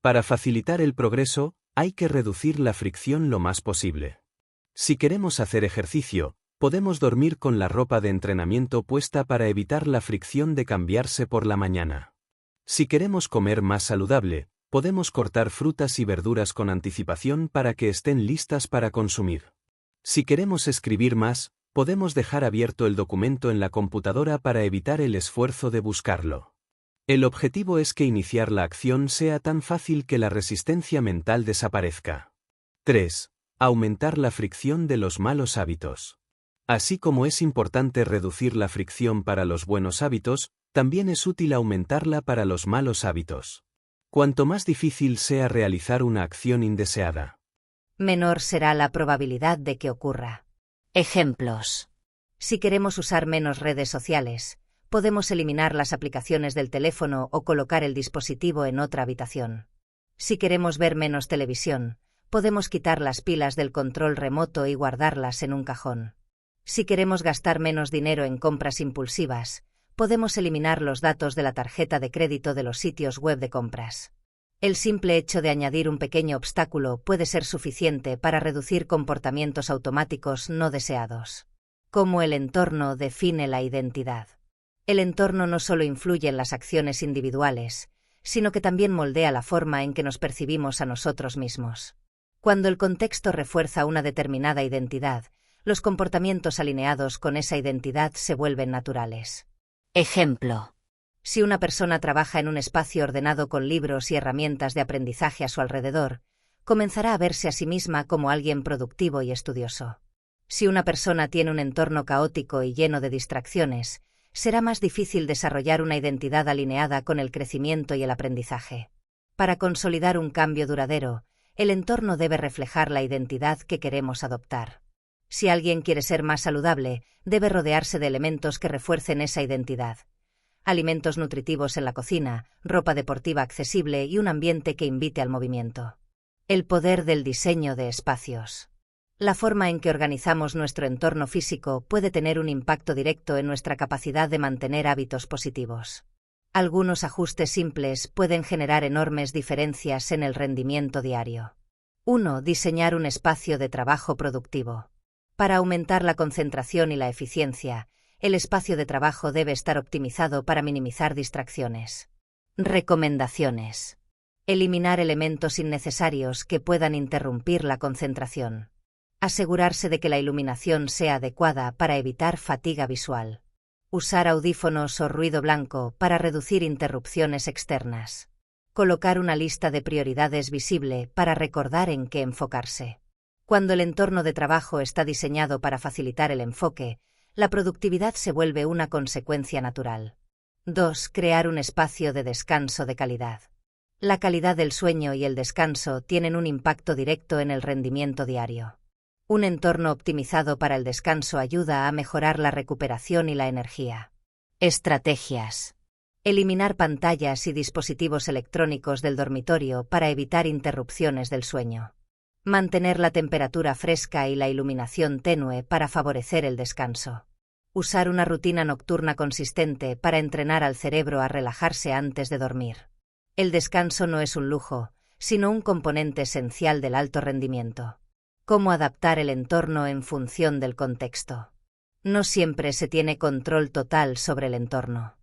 Para facilitar el progreso, hay que reducir la fricción lo más posible. Si queremos hacer ejercicio, podemos dormir con la ropa de entrenamiento puesta para evitar la fricción de cambiarse por la mañana. Si queremos comer más saludable, podemos cortar frutas y verduras con anticipación para que estén listas para consumir. Si queremos escribir más, podemos dejar abierto el documento en la computadora para evitar el esfuerzo de buscarlo. El objetivo es que iniciar la acción sea tan fácil que la resistencia mental desaparezca. 3. Aumentar la fricción de los malos hábitos. Así como es importante reducir la fricción para los buenos hábitos, también es útil aumentarla para los malos hábitos. Cuanto más difícil sea realizar una acción indeseada, menor será la probabilidad de que ocurra. Ejemplos. Si queremos usar menos redes sociales, podemos eliminar las aplicaciones del teléfono o colocar el dispositivo en otra habitación. Si queremos ver menos televisión, podemos quitar las pilas del control remoto y guardarlas en un cajón. Si queremos gastar menos dinero en compras impulsivas, podemos eliminar los datos de la tarjeta de crédito de los sitios web de compras. El simple hecho de añadir un pequeño obstáculo puede ser suficiente para reducir comportamientos automáticos no deseados. Cómo el entorno define la identidad. El entorno no solo influye en las acciones individuales, sino que también moldea la forma en que nos percibimos a nosotros mismos. Cuando el contexto refuerza una determinada identidad, los comportamientos alineados con esa identidad se vuelven naturales. Ejemplo. Si una persona trabaja en un espacio ordenado con libros y herramientas de aprendizaje a su alrededor, comenzará a verse a sí misma como alguien productivo y estudioso. Si una persona tiene un entorno caótico y lleno de distracciones, será más difícil desarrollar una identidad alineada con el crecimiento y el aprendizaje. Para consolidar un cambio duradero, el entorno debe reflejar la identidad que queremos adoptar. Si alguien quiere ser más saludable, debe rodearse de elementos que refuercen esa identidad. Alimentos nutritivos en la cocina, ropa deportiva accesible y un ambiente que invite al movimiento. El poder del diseño de espacios. La forma en que organizamos nuestro entorno físico puede tener un impacto directo en nuestra capacidad de mantener hábitos positivos. Algunos ajustes simples pueden generar enormes diferencias en el rendimiento diario. 1. Diseñar un espacio de trabajo productivo. Para aumentar la concentración y la eficiencia, el espacio de trabajo debe estar optimizado para minimizar distracciones. Recomendaciones. Eliminar elementos innecesarios que puedan interrumpir la concentración. Asegurarse de que la iluminación sea adecuada para evitar fatiga visual. Usar audífonos o ruido blanco para reducir interrupciones externas. Colocar una lista de prioridades visible para recordar en qué enfocarse. Cuando el entorno de trabajo está diseñado para facilitar el enfoque, la productividad se vuelve una consecuencia natural. 2. Crear un espacio de descanso de calidad. La calidad del sueño y el descanso tienen un impacto directo en el rendimiento diario. Un entorno optimizado para el descanso ayuda a mejorar la recuperación y la energía. Estrategias. Eliminar pantallas y dispositivos electrónicos del dormitorio para evitar interrupciones del sueño. Mantener la temperatura fresca y la iluminación tenue para favorecer el descanso. Usar una rutina nocturna consistente para entrenar al cerebro a relajarse antes de dormir. El descanso no es un lujo, sino un componente esencial del alto rendimiento. Cómo adaptar el entorno en función del contexto. No siempre se tiene control total sobre el entorno.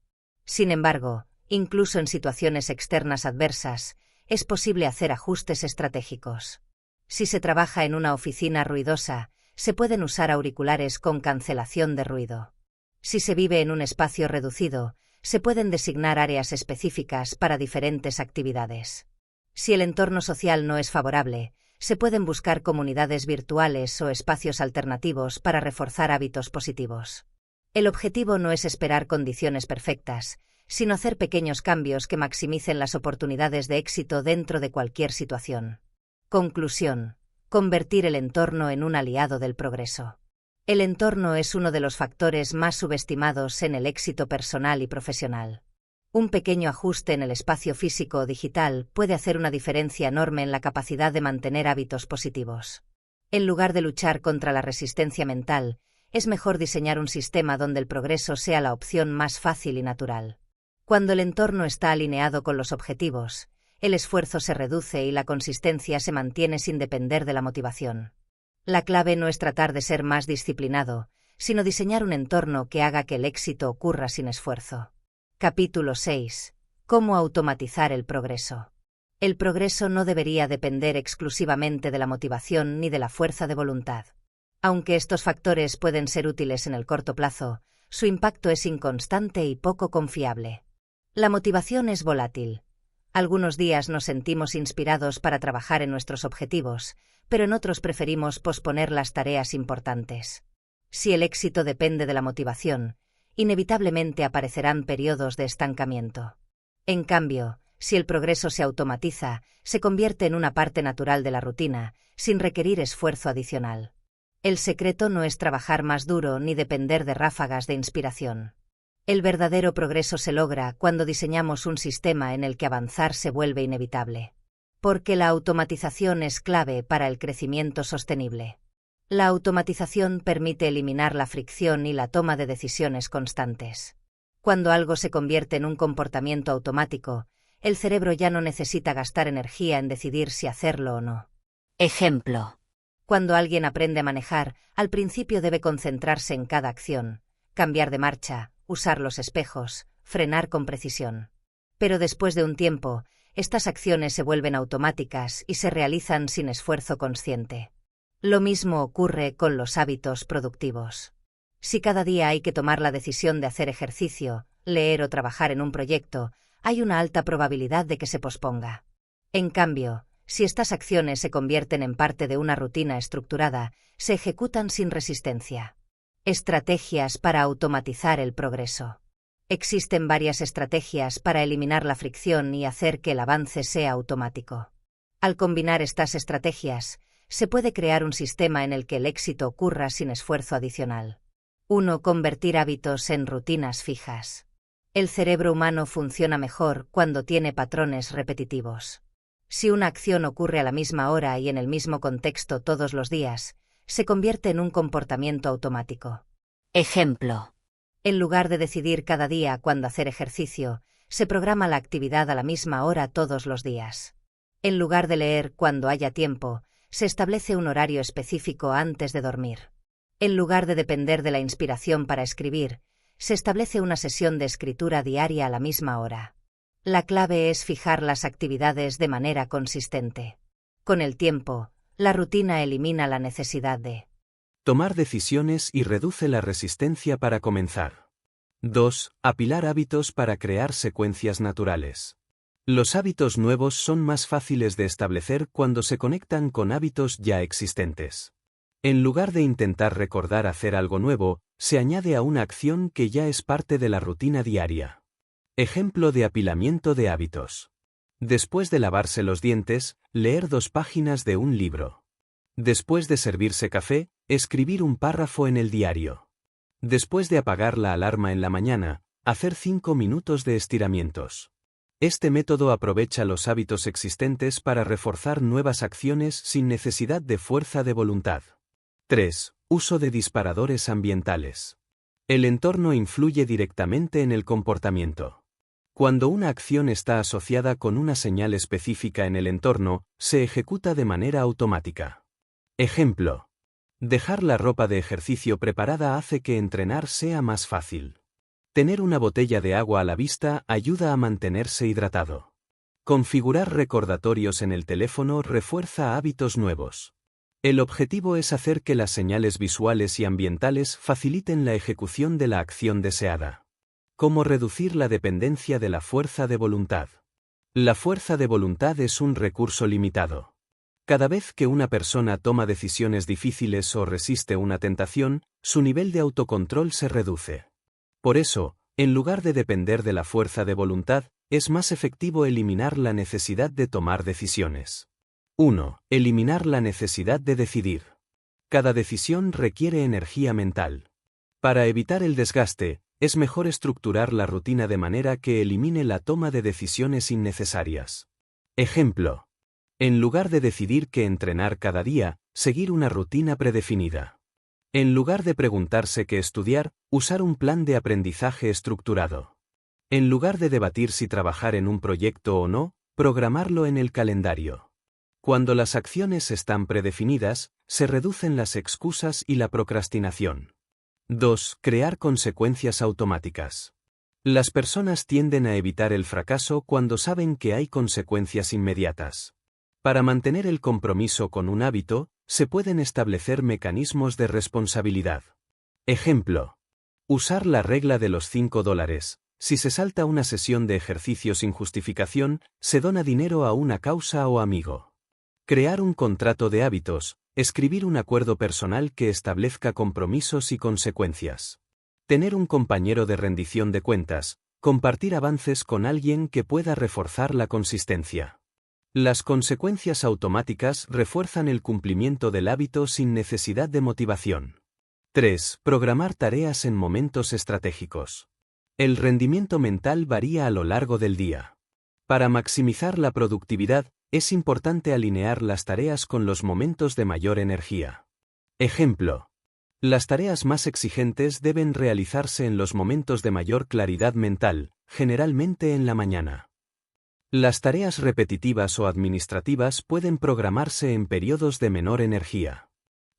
Sin embargo, incluso en situaciones externas adversas, es posible hacer ajustes estratégicos. Si se trabaja en una oficina ruidosa, se pueden usar auriculares con cancelación de ruido. Si se vive en un espacio reducido, se pueden designar áreas específicas para diferentes actividades. Si el entorno social no es favorable, se pueden buscar comunidades virtuales o espacios alternativos para reforzar hábitos positivos. El objetivo no es esperar condiciones perfectas, sino hacer pequeños cambios que maximicen las oportunidades de éxito dentro de cualquier situación. Conclusión. Convertir el entorno en un aliado del progreso. El entorno es uno de los factores más subestimados en el éxito personal y profesional. Un pequeño ajuste en el espacio físico o digital puede hacer una diferencia enorme en la capacidad de mantener hábitos positivos. En lugar de luchar contra la resistencia mental, es mejor diseñar un sistema donde el progreso sea la opción más fácil y natural. Cuando el entorno está alineado con los objetivos, el esfuerzo se reduce y la consistencia se mantiene sin depender de la motivación. La clave no es tratar de ser más disciplinado, sino diseñar un entorno que haga que el éxito ocurra sin esfuerzo. Capítulo 6. Cómo automatizar el progreso. El progreso no debería depender exclusivamente de la motivación ni de la fuerza de voluntad. Aunque estos factores pueden ser útiles en el corto plazo, su impacto es inconstante y poco confiable. La motivación es volátil. Algunos días nos sentimos inspirados para trabajar en nuestros objetivos, pero en otros preferimos posponer las tareas importantes. Si el éxito depende de la motivación, inevitablemente aparecerán periodos de estancamiento. En cambio, si el progreso se automatiza, se convierte en una parte natural de la rutina, sin requerir esfuerzo adicional. El secreto no es trabajar más duro ni depender de ráfagas de inspiración. El verdadero progreso se logra cuando diseñamos un sistema en el que avanzar se vuelve inevitable. Porque la automatización es clave para el crecimiento sostenible. La automatización permite eliminar la fricción y la toma de decisiones constantes. Cuando algo se convierte en un comportamiento automático, el cerebro ya no necesita gastar energía en decidir si hacerlo o no. Ejemplo. Cuando alguien aprende a manejar, al principio debe concentrarse en cada acción, cambiar de marcha, usar los espejos, frenar con precisión. Pero después de un tiempo, estas acciones se vuelven automáticas y se realizan sin esfuerzo consciente. Lo mismo ocurre con los hábitos productivos. Si cada día hay que tomar la decisión de hacer ejercicio, leer o trabajar en un proyecto, hay una alta probabilidad de que se posponga. En cambio, si estas acciones se convierten en parte de una rutina estructurada, se ejecutan sin resistencia. Estrategias para automatizar el progreso. Existen varias estrategias para eliminar la fricción y hacer que el avance sea automático. Al combinar estas estrategias, se puede crear un sistema en el que el éxito ocurra sin esfuerzo adicional. 1. Convertir hábitos en rutinas fijas. El cerebro humano funciona mejor cuando tiene patrones repetitivos. Si una acción ocurre a la misma hora y en el mismo contexto todos los días, se convierte en un comportamiento automático. Ejemplo. En lugar de decidir cada día cuándo hacer ejercicio, se programa la actividad a la misma hora todos los días. En lugar de leer cuando haya tiempo, se establece un horario específico antes de dormir. En lugar de depender de la inspiración para escribir, se establece una sesión de escritura diaria a la misma hora. La clave es fijar las actividades de manera consistente. Con el tiempo, la rutina elimina la necesidad de tomar decisiones y reduce la resistencia para comenzar. 2. Apilar hábitos para crear secuencias naturales. Los hábitos nuevos son más fáciles de establecer cuando se conectan con hábitos ya existentes. En lugar de intentar recordar hacer algo nuevo, se añade a una acción que ya es parte de la rutina diaria. Ejemplo de apilamiento de hábitos. Después de lavarse los dientes, leer 2 páginas de un libro. Después de servirse café, escribir un párrafo en el diario. Después de apagar la alarma en la mañana, hacer 5 minutos de estiramientos. Este método aprovecha los hábitos existentes para reforzar nuevas acciones sin necesidad de fuerza de voluntad. 3. Uso de disparadores ambientales. El entorno influye directamente en el comportamiento. Cuando una acción está asociada con una señal específica en el entorno, se ejecuta de manera automática. Ejemplo. Dejar la ropa de ejercicio preparada hace que entrenar sea más fácil. Tener una botella de agua a la vista ayuda a mantenerse hidratado. Configurar recordatorios en el teléfono refuerza hábitos nuevos. El objetivo es hacer que las señales visuales y ambientales faciliten la ejecución de la acción deseada. ¿Cómo reducir la dependencia de la fuerza de voluntad? La fuerza de voluntad es un recurso limitado. Cada vez que una persona toma decisiones difíciles o resiste una tentación, su nivel de autocontrol se reduce. Por eso, en lugar de depender de la fuerza de voluntad, es más efectivo eliminar la necesidad de tomar decisiones. 1. Eliminar la necesidad de decidir. Cada decisión requiere energía mental. Para evitar el desgaste, es mejor estructurar la rutina de manera que elimine la toma de decisiones innecesarias. Ejemplo. En lugar de decidir qué entrenar cada día, seguir una rutina predefinida. En lugar de preguntarse qué estudiar, usar un plan de aprendizaje estructurado. En lugar de debatir si trabajar en un proyecto o no, programarlo en el calendario. Cuando las acciones están predefinidas, se reducen las excusas y la procrastinación. 2. Crear consecuencias automáticas. Las personas tienden a evitar el fracaso cuando saben que hay consecuencias inmediatas. Para mantener el compromiso con un hábito, se pueden establecer mecanismos de responsabilidad. Ejemplo. Usar la regla de los $5. Si se salta una sesión de ejercicio sin justificación, se dona dinero a una causa o amigo. Crear un contrato de hábitos, escribir un acuerdo personal que establezca compromisos y consecuencias. Tener un compañero de rendición de cuentas, compartir avances con alguien que pueda reforzar la consistencia. Las consecuencias automáticas refuerzan el cumplimiento del hábito sin necesidad de motivación. 3. Programar tareas en momentos estratégicos. El rendimiento mental varía a lo largo del día. Para maximizar la productividad, es importante alinear las tareas con los momentos de mayor energía. Ejemplo. Las tareas más exigentes deben realizarse en los momentos de mayor claridad mental, generalmente en la mañana. Las tareas repetitivas o administrativas pueden programarse en periodos de menor energía.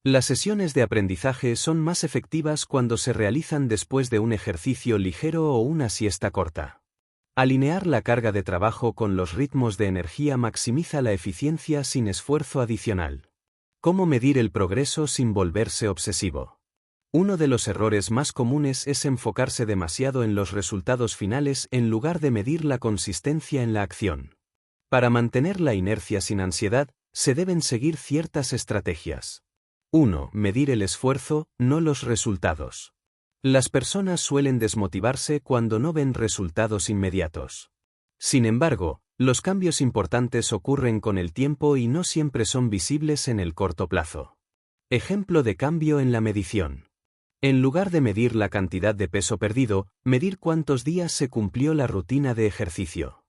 Las sesiones de aprendizaje son más efectivas cuando se realizan después de un ejercicio ligero o una siesta corta. Alinear la carga de trabajo con los ritmos de energía maximiza la eficiencia sin esfuerzo adicional. ¿Cómo medir el progreso sin volverse obsesivo? Uno de los errores más comunes es enfocarse demasiado en los resultados finales en lugar de medir la consistencia en la acción. Para mantener la inercia sin ansiedad, se deben seguir ciertas estrategias. 1. Medir el esfuerzo, no los resultados. Las personas suelen desmotivarse cuando no ven resultados inmediatos. Sin embargo, los cambios importantes ocurren con el tiempo y no siempre son visibles en el corto plazo. Ejemplo de cambio en la medición. En lugar de medir la cantidad de peso perdido, medir cuántos días se cumplió la rutina de ejercicio.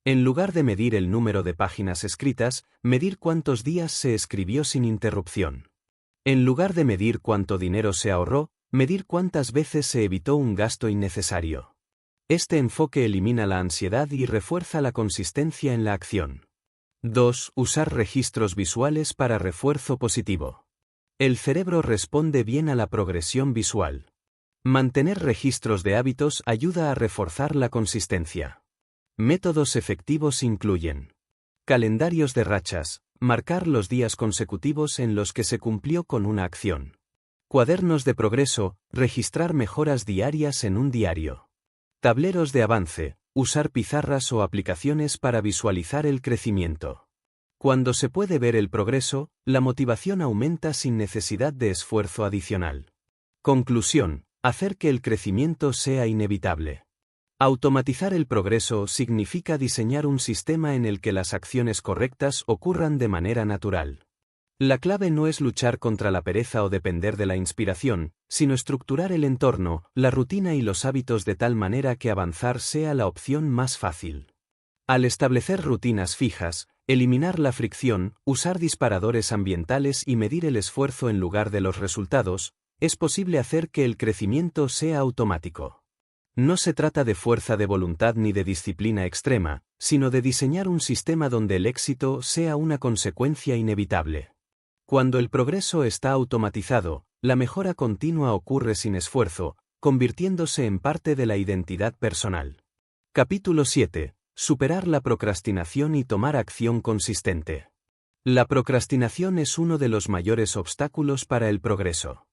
En lugar de medir el número de páginas escritas, medir cuántos días se escribió sin interrupción. En lugar de medir cuánto dinero se ahorró, medir cuántas veces se evitó un gasto innecesario. Este enfoque elimina la ansiedad y refuerza la consistencia en la acción. 2. Usar registros visuales para refuerzo positivo. El cerebro responde bien a la progresión visual. Mantener registros de hábitos ayuda a reforzar la consistencia. Métodos efectivos incluyen calendarios de rachas, marcar los días consecutivos en los que se cumplió con una acción. Cuadernos de progreso, registrar mejoras diarias en un diario. Tableros de avance, usar pizarras o aplicaciones para visualizar el crecimiento. Cuando se puede ver el progreso, la motivación aumenta sin necesidad de esfuerzo adicional. Conclusión: hacer que el crecimiento sea inevitable. Automatizar el progreso significa diseñar un sistema en el que las acciones correctas ocurran de manera natural. La clave no es luchar contra la pereza o depender de la inspiración, sino estructurar el entorno, la rutina y los hábitos de tal manera que avanzar sea la opción más fácil. Al establecer rutinas fijas, eliminar la fricción, usar disparadores ambientales y medir el esfuerzo en lugar de los resultados, es posible hacer que el crecimiento sea automático. No se trata de fuerza de voluntad ni de disciplina extrema, sino de diseñar un sistema donde el éxito sea una consecuencia inevitable. Cuando el progreso está automatizado, la mejora continua ocurre sin esfuerzo, convirtiéndose en parte de la identidad personal. Capítulo 7. Superar la procrastinación y tomar acción consistente. La procrastinación es uno de los mayores obstáculos para el progreso.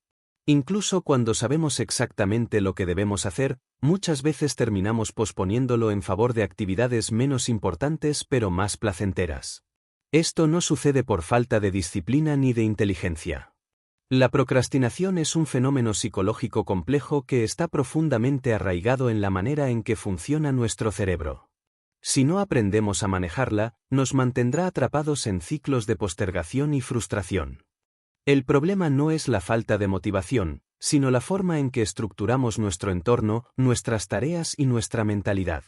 Incluso cuando sabemos exactamente lo que debemos hacer, muchas veces terminamos posponiéndolo en favor de actividades menos importantes pero más placenteras. Esto no sucede por falta de disciplina ni de inteligencia. La procrastinación es un fenómeno psicológico complejo que está profundamente arraigado en la manera en que funciona nuestro cerebro. Si no aprendemos a manejarla, nos mantendrá atrapados en ciclos de postergación y frustración. El problema no es la falta de motivación, sino la forma en que estructuramos nuestro entorno, nuestras tareas y nuestra mentalidad.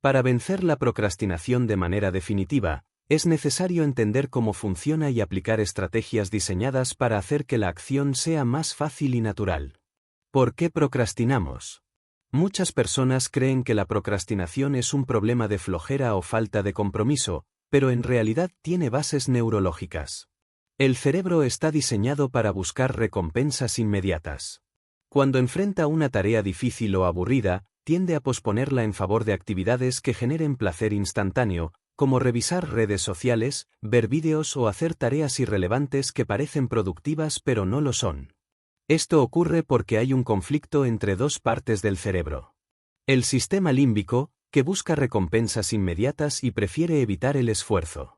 Para vencer la procrastinación de manera definitiva, es necesario entender cómo funciona y aplicar estrategias diseñadas para hacer que la acción sea más fácil y natural. ¿Por qué procrastinamos? Muchas personas creen que la procrastinación es un problema de flojera o falta de compromiso, pero en realidad tiene bases neurológicas. El cerebro está diseñado para buscar recompensas inmediatas. Cuando enfrenta una tarea difícil o aburrida, tiende a posponerla en favor de actividades que generen placer instantáneo, como revisar redes sociales, ver vídeos o hacer tareas irrelevantes que parecen productivas pero no lo son. Esto ocurre porque hay un conflicto entre dos partes del cerebro. El sistema límbico, que busca recompensas inmediatas y prefiere evitar el esfuerzo.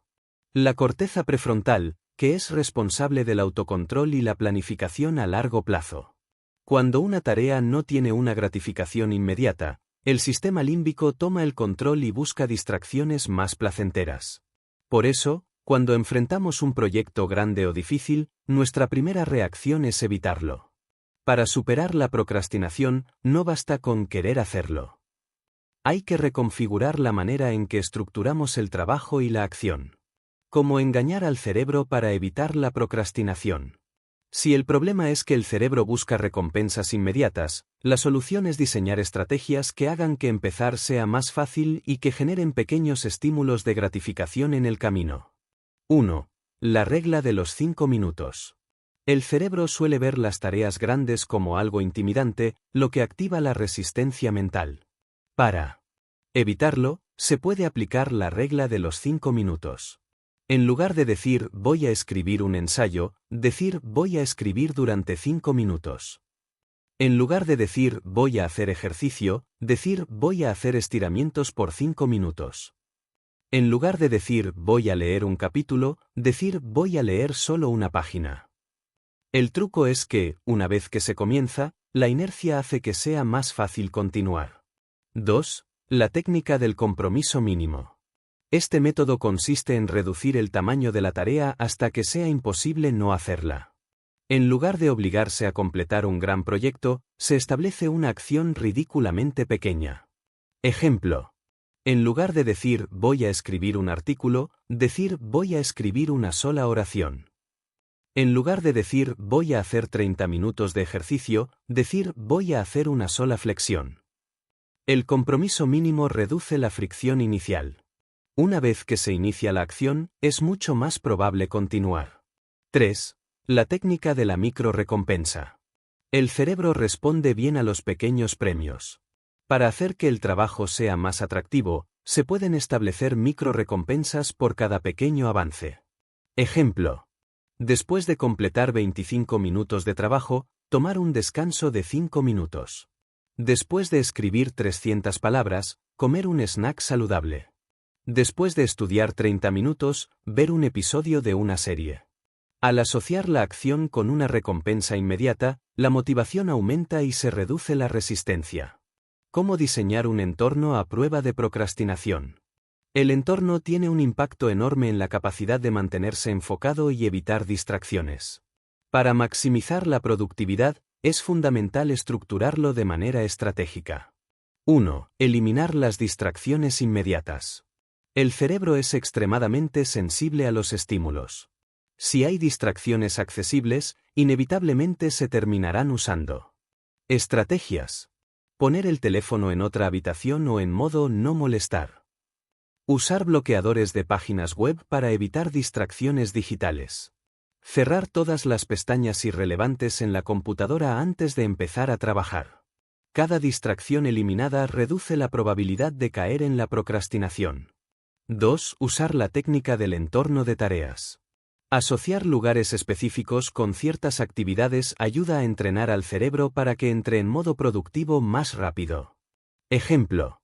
La corteza prefrontal, que es responsable del autocontrol y la planificación a largo plazo. Cuando una tarea no tiene una gratificación inmediata, el sistema límbico toma el control y busca distracciones más placenteras. Por eso, cuando enfrentamos un proyecto grande o difícil, nuestra primera reacción es evitarlo. Para superar la procrastinación, no basta con querer hacerlo. Hay que reconfigurar la manera en que estructuramos el trabajo y la acción. ¿Cómo engañar al cerebro para evitar la procrastinación? Si el problema es que el cerebro busca recompensas inmediatas, la solución es diseñar estrategias que hagan que empezar sea más fácil y que generen pequeños estímulos de gratificación en el camino. 1. La regla de los 5 minutos. El cerebro suele ver las tareas grandes como algo intimidante, lo que activa la resistencia mental. Para evitarlo, se puede aplicar la regla de los 5 minutos. En lugar de decir voy a escribir un ensayo, decir voy a escribir durante 5 minutos. En lugar de decir voy a hacer ejercicio, decir voy a hacer estiramientos por 5 minutos. En lugar de decir voy a leer un capítulo, decir voy a leer solo una página. El truco es que, una vez que se comienza, la inercia hace que sea más fácil continuar. 2. La técnica del compromiso mínimo. Este método consiste en reducir el tamaño de la tarea hasta que sea imposible no hacerla. En lugar de obligarse a completar un gran proyecto, se establece una acción ridículamente pequeña. Ejemplo. En lugar de decir voy a escribir un artículo, decir voy a escribir una sola oración. En lugar de decir voy a hacer 30 minutos de ejercicio, decir voy a hacer una sola flexión. El compromiso mínimo reduce la fricción inicial. Una vez que se inicia la acción, es mucho más probable continuar. 3. La técnica de la micro-recompensa. El cerebro responde bien a los pequeños premios. Para hacer que el trabajo sea más atractivo, se pueden establecer micro-recompensas por cada pequeño avance. Ejemplo. Después de completar 25 minutos de trabajo, tomar un descanso de 5 minutos. Después de escribir 300 palabras, comer un snack saludable. Después de estudiar 30 minutos, ver un episodio de una serie. Al asociar la acción con una recompensa inmediata, la motivación aumenta y se reduce la resistencia. ¿Cómo diseñar un entorno a prueba de procrastinación? El entorno tiene un impacto enorme en la capacidad de mantenerse enfocado y evitar distracciones. Para maximizar la productividad, es fundamental estructurarlo de manera estratégica. 1. Eliminar las distracciones inmediatas. El cerebro es extremadamente sensible a los estímulos. Si hay distracciones accesibles, inevitablemente se terminarán usando. Estrategias. Poner el teléfono en otra habitación o en modo no molestar. Usar bloqueadores de páginas web para evitar distracciones digitales. Cerrar todas las pestañas irrelevantes en la computadora antes de empezar a trabajar. Cada distracción eliminada reduce la probabilidad de caer en la procrastinación. 2. Usar la técnica del entorno de tareas. Asociar lugares específicos con ciertas actividades ayuda a entrenar al cerebro para que entre en modo productivo más rápido. Ejemplo.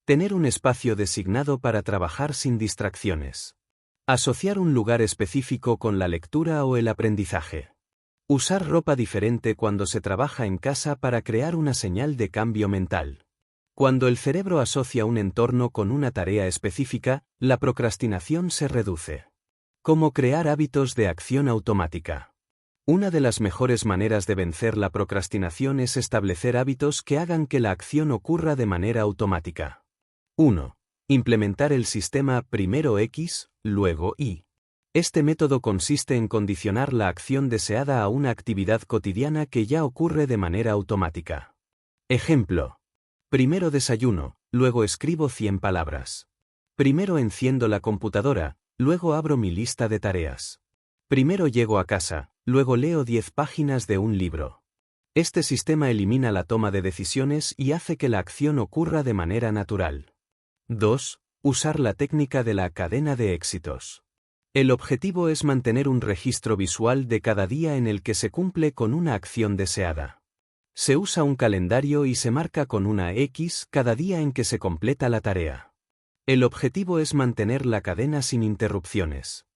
Tener un espacio designado para trabajar sin distracciones. Asociar un lugar específico con la lectura o el aprendizaje. Usar ropa diferente cuando se trabaja en casa para crear una señal de cambio mental. Cuando el cerebro asocia un entorno con una tarea específica, la procrastinación se reduce. ¿Cómo crear hábitos de acción automática? Una de las mejores maneras de vencer la procrastinación es establecer hábitos que hagan que la acción ocurra de manera automática. 1. Implementar el sistema primero X, luego Y. Este método consiste en condicionar la acción deseada a una actividad cotidiana que ya ocurre de manera automática. Ejemplo. Primero desayuno, luego escribo 100 palabras. Primero enciendo la computadora, luego abro mi lista de tareas. Primero llego a casa, luego leo 10 páginas de un libro. Este sistema elimina la toma de decisiones y hace que la acción ocurra de manera natural. 2. Usar la técnica de la cadena de éxitos. El objetivo es mantener un registro visual de cada día en el que se cumple con una acción deseada. Se usa un calendario y se marca con una X cada día en que se completa la tarea. El objetivo es mantener la cadena sin interrupciones.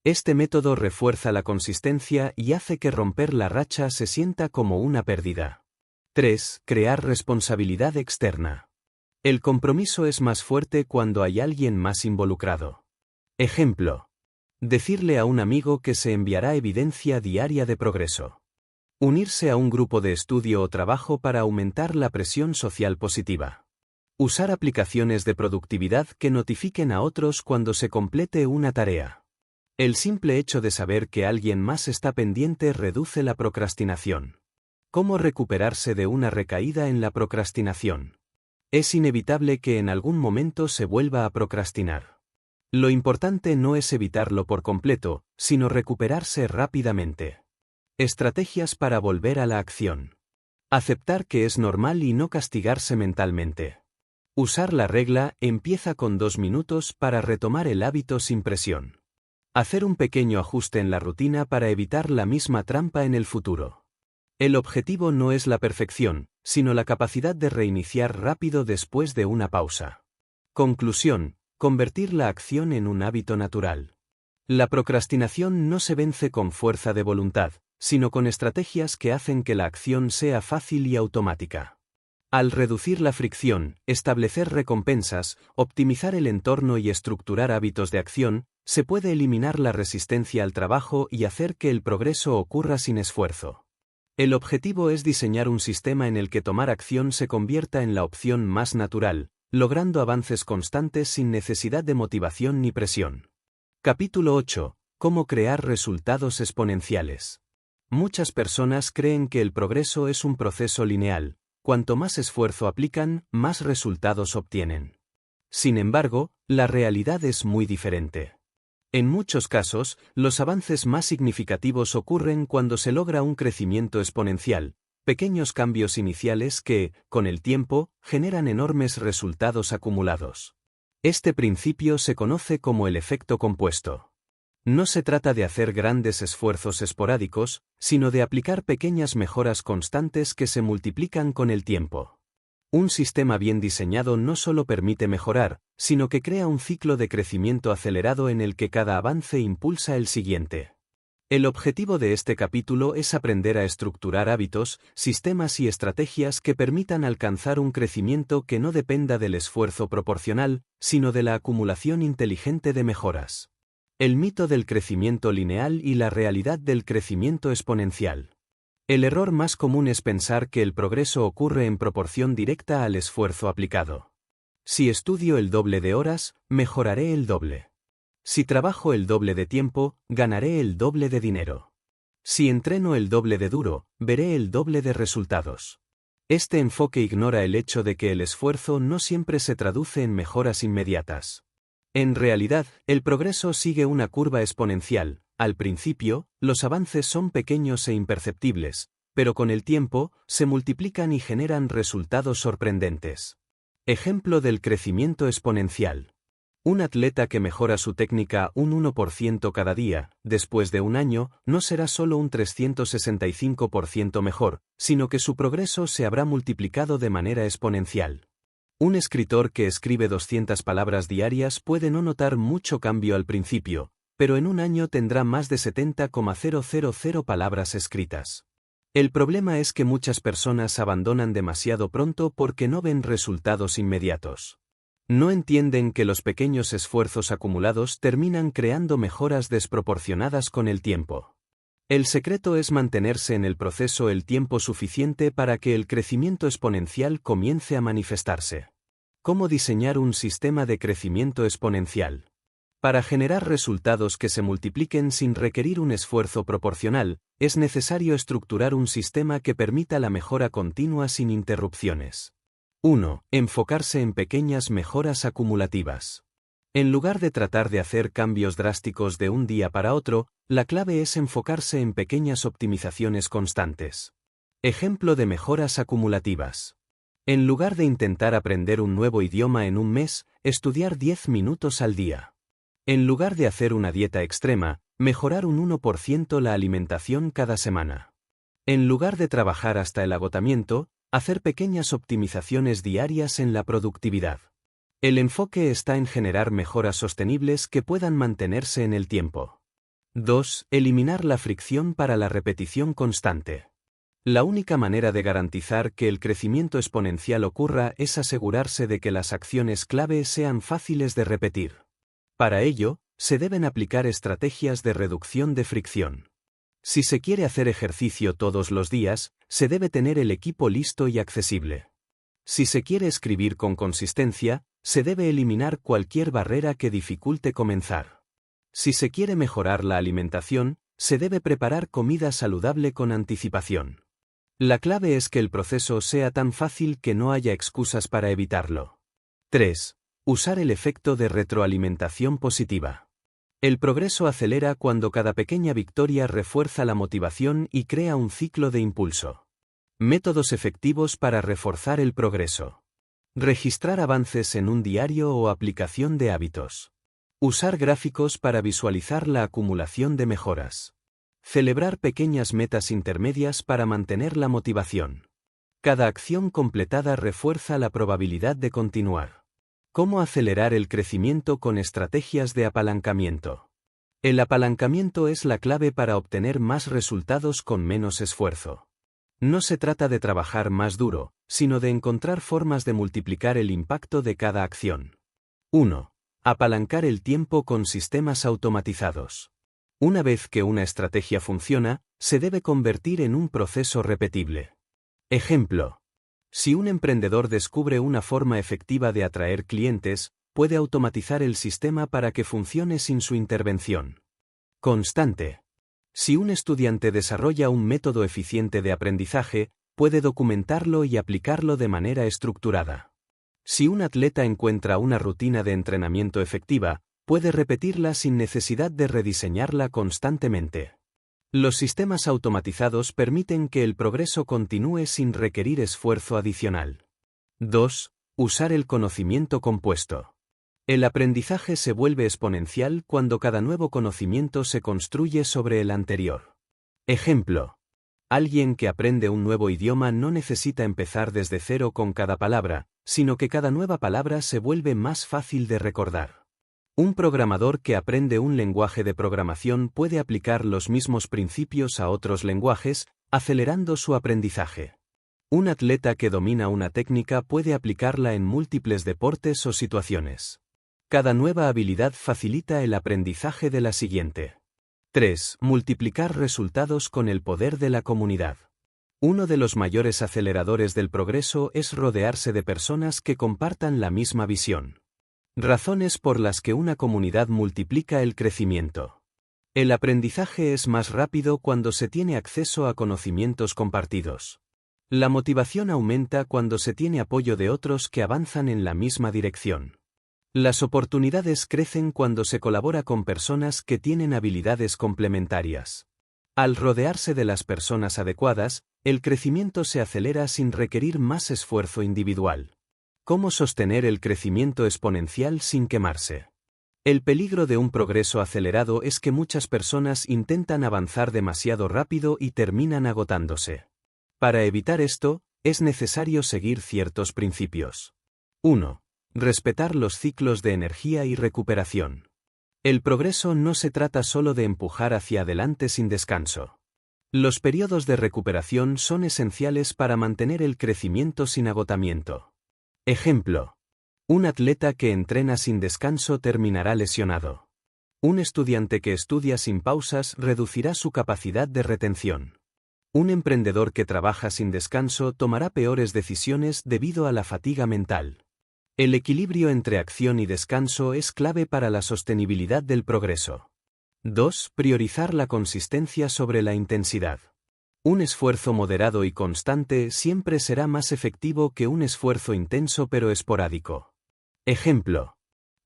Este método refuerza la consistencia y hace que romper la racha se sienta como una pérdida. 3. Crear responsabilidad externa. El compromiso es más fuerte cuando hay alguien más involucrado. Ejemplo. Decirle a un amigo que se enviará evidencia diaria de progreso. Unirse a un grupo de estudio o trabajo para aumentar la presión social positiva. Usar aplicaciones de productividad que notifiquen a otros cuando se complete una tarea. El simple hecho de saber que alguien más está pendiente reduce la procrastinación. ¿Cómo recuperarse de una recaída en la procrastinación? Es inevitable que en algún momento se vuelva a procrastinar. Lo importante no es evitarlo por completo, sino recuperarse rápidamente. Estrategias para volver a la acción. Aceptar que es normal y no castigarse mentalmente. Usar la regla empieza con 2 minutos para retomar el hábito sin presión. Hacer un pequeño ajuste en la rutina para evitar la misma trampa en el futuro. El objetivo no es la perfección, sino la capacidad de reiniciar rápido después de una pausa. Conclusión: convertir la acción en un hábito natural. La procrastinación no se vence con fuerza de voluntad, sino con estrategias que hacen que la acción sea fácil y automática. Al reducir la fricción, establecer recompensas, optimizar el entorno y estructurar hábitos de acción, se puede eliminar la resistencia al trabajo y hacer que el progreso ocurra sin esfuerzo. El objetivo es diseñar un sistema en el que tomar acción se convierta en la opción más natural, logrando avances constantes sin necesidad de motivación ni presión. Capítulo 8. cómo crear resultados exponenciales. Muchas personas creen que el progreso es un proceso lineal. Cuanto más esfuerzo aplican, más resultados obtienen. Sin embargo, la realidad es muy diferente. En muchos casos, los avances más significativos ocurren cuando se logra un crecimiento exponencial, pequeños cambios iniciales que, con el tiempo, generan enormes resultados acumulados. Este principio se conoce como el efecto compuesto. No se trata de hacer grandes esfuerzos esporádicos, sino de aplicar pequeñas mejoras constantes que se multiplican con el tiempo. Un sistema bien diseñado no solo permite mejorar, sino que crea un ciclo de crecimiento acelerado en el que cada avance impulsa el siguiente. El objetivo de este capítulo es aprender a estructurar hábitos, sistemas y estrategias que permitan alcanzar un crecimiento que no dependa del esfuerzo proporcional, sino de la acumulación inteligente de mejoras. El mito del crecimiento lineal y la realidad del crecimiento exponencial. El error más común es pensar que el progreso ocurre en proporción directa al esfuerzo aplicado. Si estudio el doble de horas, mejoraré el doble. Si trabajo el doble de tiempo, ganaré el doble de dinero. Si entreno el doble de duro, veré el doble de resultados. Este enfoque ignora el hecho de que el esfuerzo no siempre se traduce en mejoras inmediatas. En realidad, el progreso sigue una curva exponencial. Al principio, los avances son pequeños e imperceptibles, pero con el tiempo, se multiplican y generan resultados sorprendentes. Ejemplo del crecimiento exponencial. Un atleta que mejora su técnica un 1% cada día, después de un año, no será solo un 365% mejor, sino que su progreso se habrá multiplicado de manera exponencial. Un escritor que escribe 200 palabras diarias puede no notar mucho cambio al principio, pero en un año tendrá más de 70,000 palabras escritas. El problema es que muchas personas abandonan demasiado pronto porque no ven resultados inmediatos. No entienden que los pequeños esfuerzos acumulados terminan creando mejoras desproporcionadas con el tiempo. El secreto es mantenerse en el proceso el tiempo suficiente para que el crecimiento exponencial comience a manifestarse. ¿Cómo diseñar un sistema de crecimiento exponencial? Para generar resultados que se multipliquen sin requerir un esfuerzo proporcional, es necesario estructurar un sistema que permita la mejora continua sin interrupciones. 1. Enfocarse en pequeñas mejoras acumulativas. En lugar de tratar de hacer cambios drásticos de un día para otro, la clave es enfocarse en pequeñas optimizaciones constantes. Ejemplo de mejoras acumulativas. En lugar de intentar aprender un nuevo idioma en un mes, estudiar 10 minutos al día. En lugar de hacer una dieta extrema, mejorar un 1% la alimentación cada semana. En lugar de trabajar hasta el agotamiento, hacer pequeñas optimizaciones diarias en la productividad. El enfoque está en generar mejoras sostenibles que puedan mantenerse en el tiempo. 2. Eliminar la fricción para la repetición constante. La única manera de garantizar que el crecimiento exponencial ocurra es asegurarse de que las acciones clave sean fáciles de repetir. Para ello, se deben aplicar estrategias de reducción de fricción. Si se quiere hacer ejercicio todos los días, se debe tener el equipo listo y accesible. Si se quiere escribir con consistencia, se debe eliminar cualquier barrera que dificulte comenzar. Si se quiere mejorar la alimentación, se debe preparar comida saludable con anticipación. La clave es que el proceso sea tan fácil que no haya excusas para evitarlo. 3. Usar el efecto de retroalimentación positiva. El progreso acelera cuando cada pequeña victoria refuerza la motivación y crea un ciclo de impulso. Métodos efectivos para reforzar el progreso. Registrar avances en un diario o aplicación de hábitos. Usar gráficos para visualizar la acumulación de mejoras. Celebrar pequeñas metas intermedias para mantener la motivación. Cada acción completada refuerza la probabilidad de continuar. ¿Cómo acelerar el crecimiento con estrategias de apalancamiento? El apalancamiento es la clave para obtener más resultados con menos esfuerzo. No se trata de trabajar más duro, sino de encontrar formas de multiplicar el impacto de cada acción. 1. Apalancar el tiempo con sistemas automatizados. Una vez que una estrategia funciona, se debe convertir en un proceso repetible. Ejemplo. Si un emprendedor descubre una forma efectiva de atraer clientes, puede automatizar el sistema para que funcione sin su intervención. Constante. Si un estudiante desarrolla un método eficiente de aprendizaje, puede documentarlo y aplicarlo de manera estructurada. Si un atleta encuentra una rutina de entrenamiento efectiva, puede repetirla sin necesidad de rediseñarla constantemente. Los sistemas automatizados permiten que el progreso continúe sin requerir esfuerzo adicional. 2. Usar el conocimiento compuesto. El aprendizaje se vuelve exponencial cuando cada nuevo conocimiento se construye sobre el anterior. Ejemplo. Alguien que aprende un nuevo idioma no necesita empezar desde cero con cada palabra, sino que cada nueva palabra se vuelve más fácil de recordar. Un programador que aprende un lenguaje de programación puede aplicar los mismos principios a otros lenguajes, acelerando su aprendizaje. Un atleta que domina una técnica puede aplicarla en múltiples deportes o situaciones. Cada nueva habilidad facilita el aprendizaje de la siguiente. 3. Multiplicar resultados con el poder de la comunidad. Uno de los mayores aceleradores del progreso es rodearse de personas que compartan la misma visión. Razones por las que una comunidad multiplica el crecimiento. El aprendizaje es más rápido cuando se tiene acceso a conocimientos compartidos. La motivación aumenta cuando se tiene apoyo de otros que avanzan en la misma dirección. Las oportunidades crecen cuando se colabora con personas que tienen habilidades complementarias. Al rodearse de las personas adecuadas, el crecimiento se acelera sin requerir más esfuerzo individual. ¿Cómo sostener el crecimiento exponencial sin quemarse? El peligro de un progreso acelerado es que muchas personas intentan avanzar demasiado rápido y terminan agotándose. Para evitar esto, es necesario seguir ciertos principios. 1. Respetar los ciclos de energía y recuperación. El progreso no se trata solo de empujar hacia adelante sin descanso. Los periodos de recuperación son esenciales para mantener el crecimiento sin agotamiento. Ejemplo. Un atleta que entrena sin descanso terminará lesionado. Un estudiante que estudia sin pausas reducirá su capacidad de retención. Un emprendedor que trabaja sin descanso tomará peores decisiones debido a la fatiga mental. El equilibrio entre acción y descanso es clave para la sostenibilidad del progreso. 2. Priorizar la consistencia sobre la intensidad. Un esfuerzo moderado y constante siempre será más efectivo que un esfuerzo intenso pero esporádico. Ejemplo.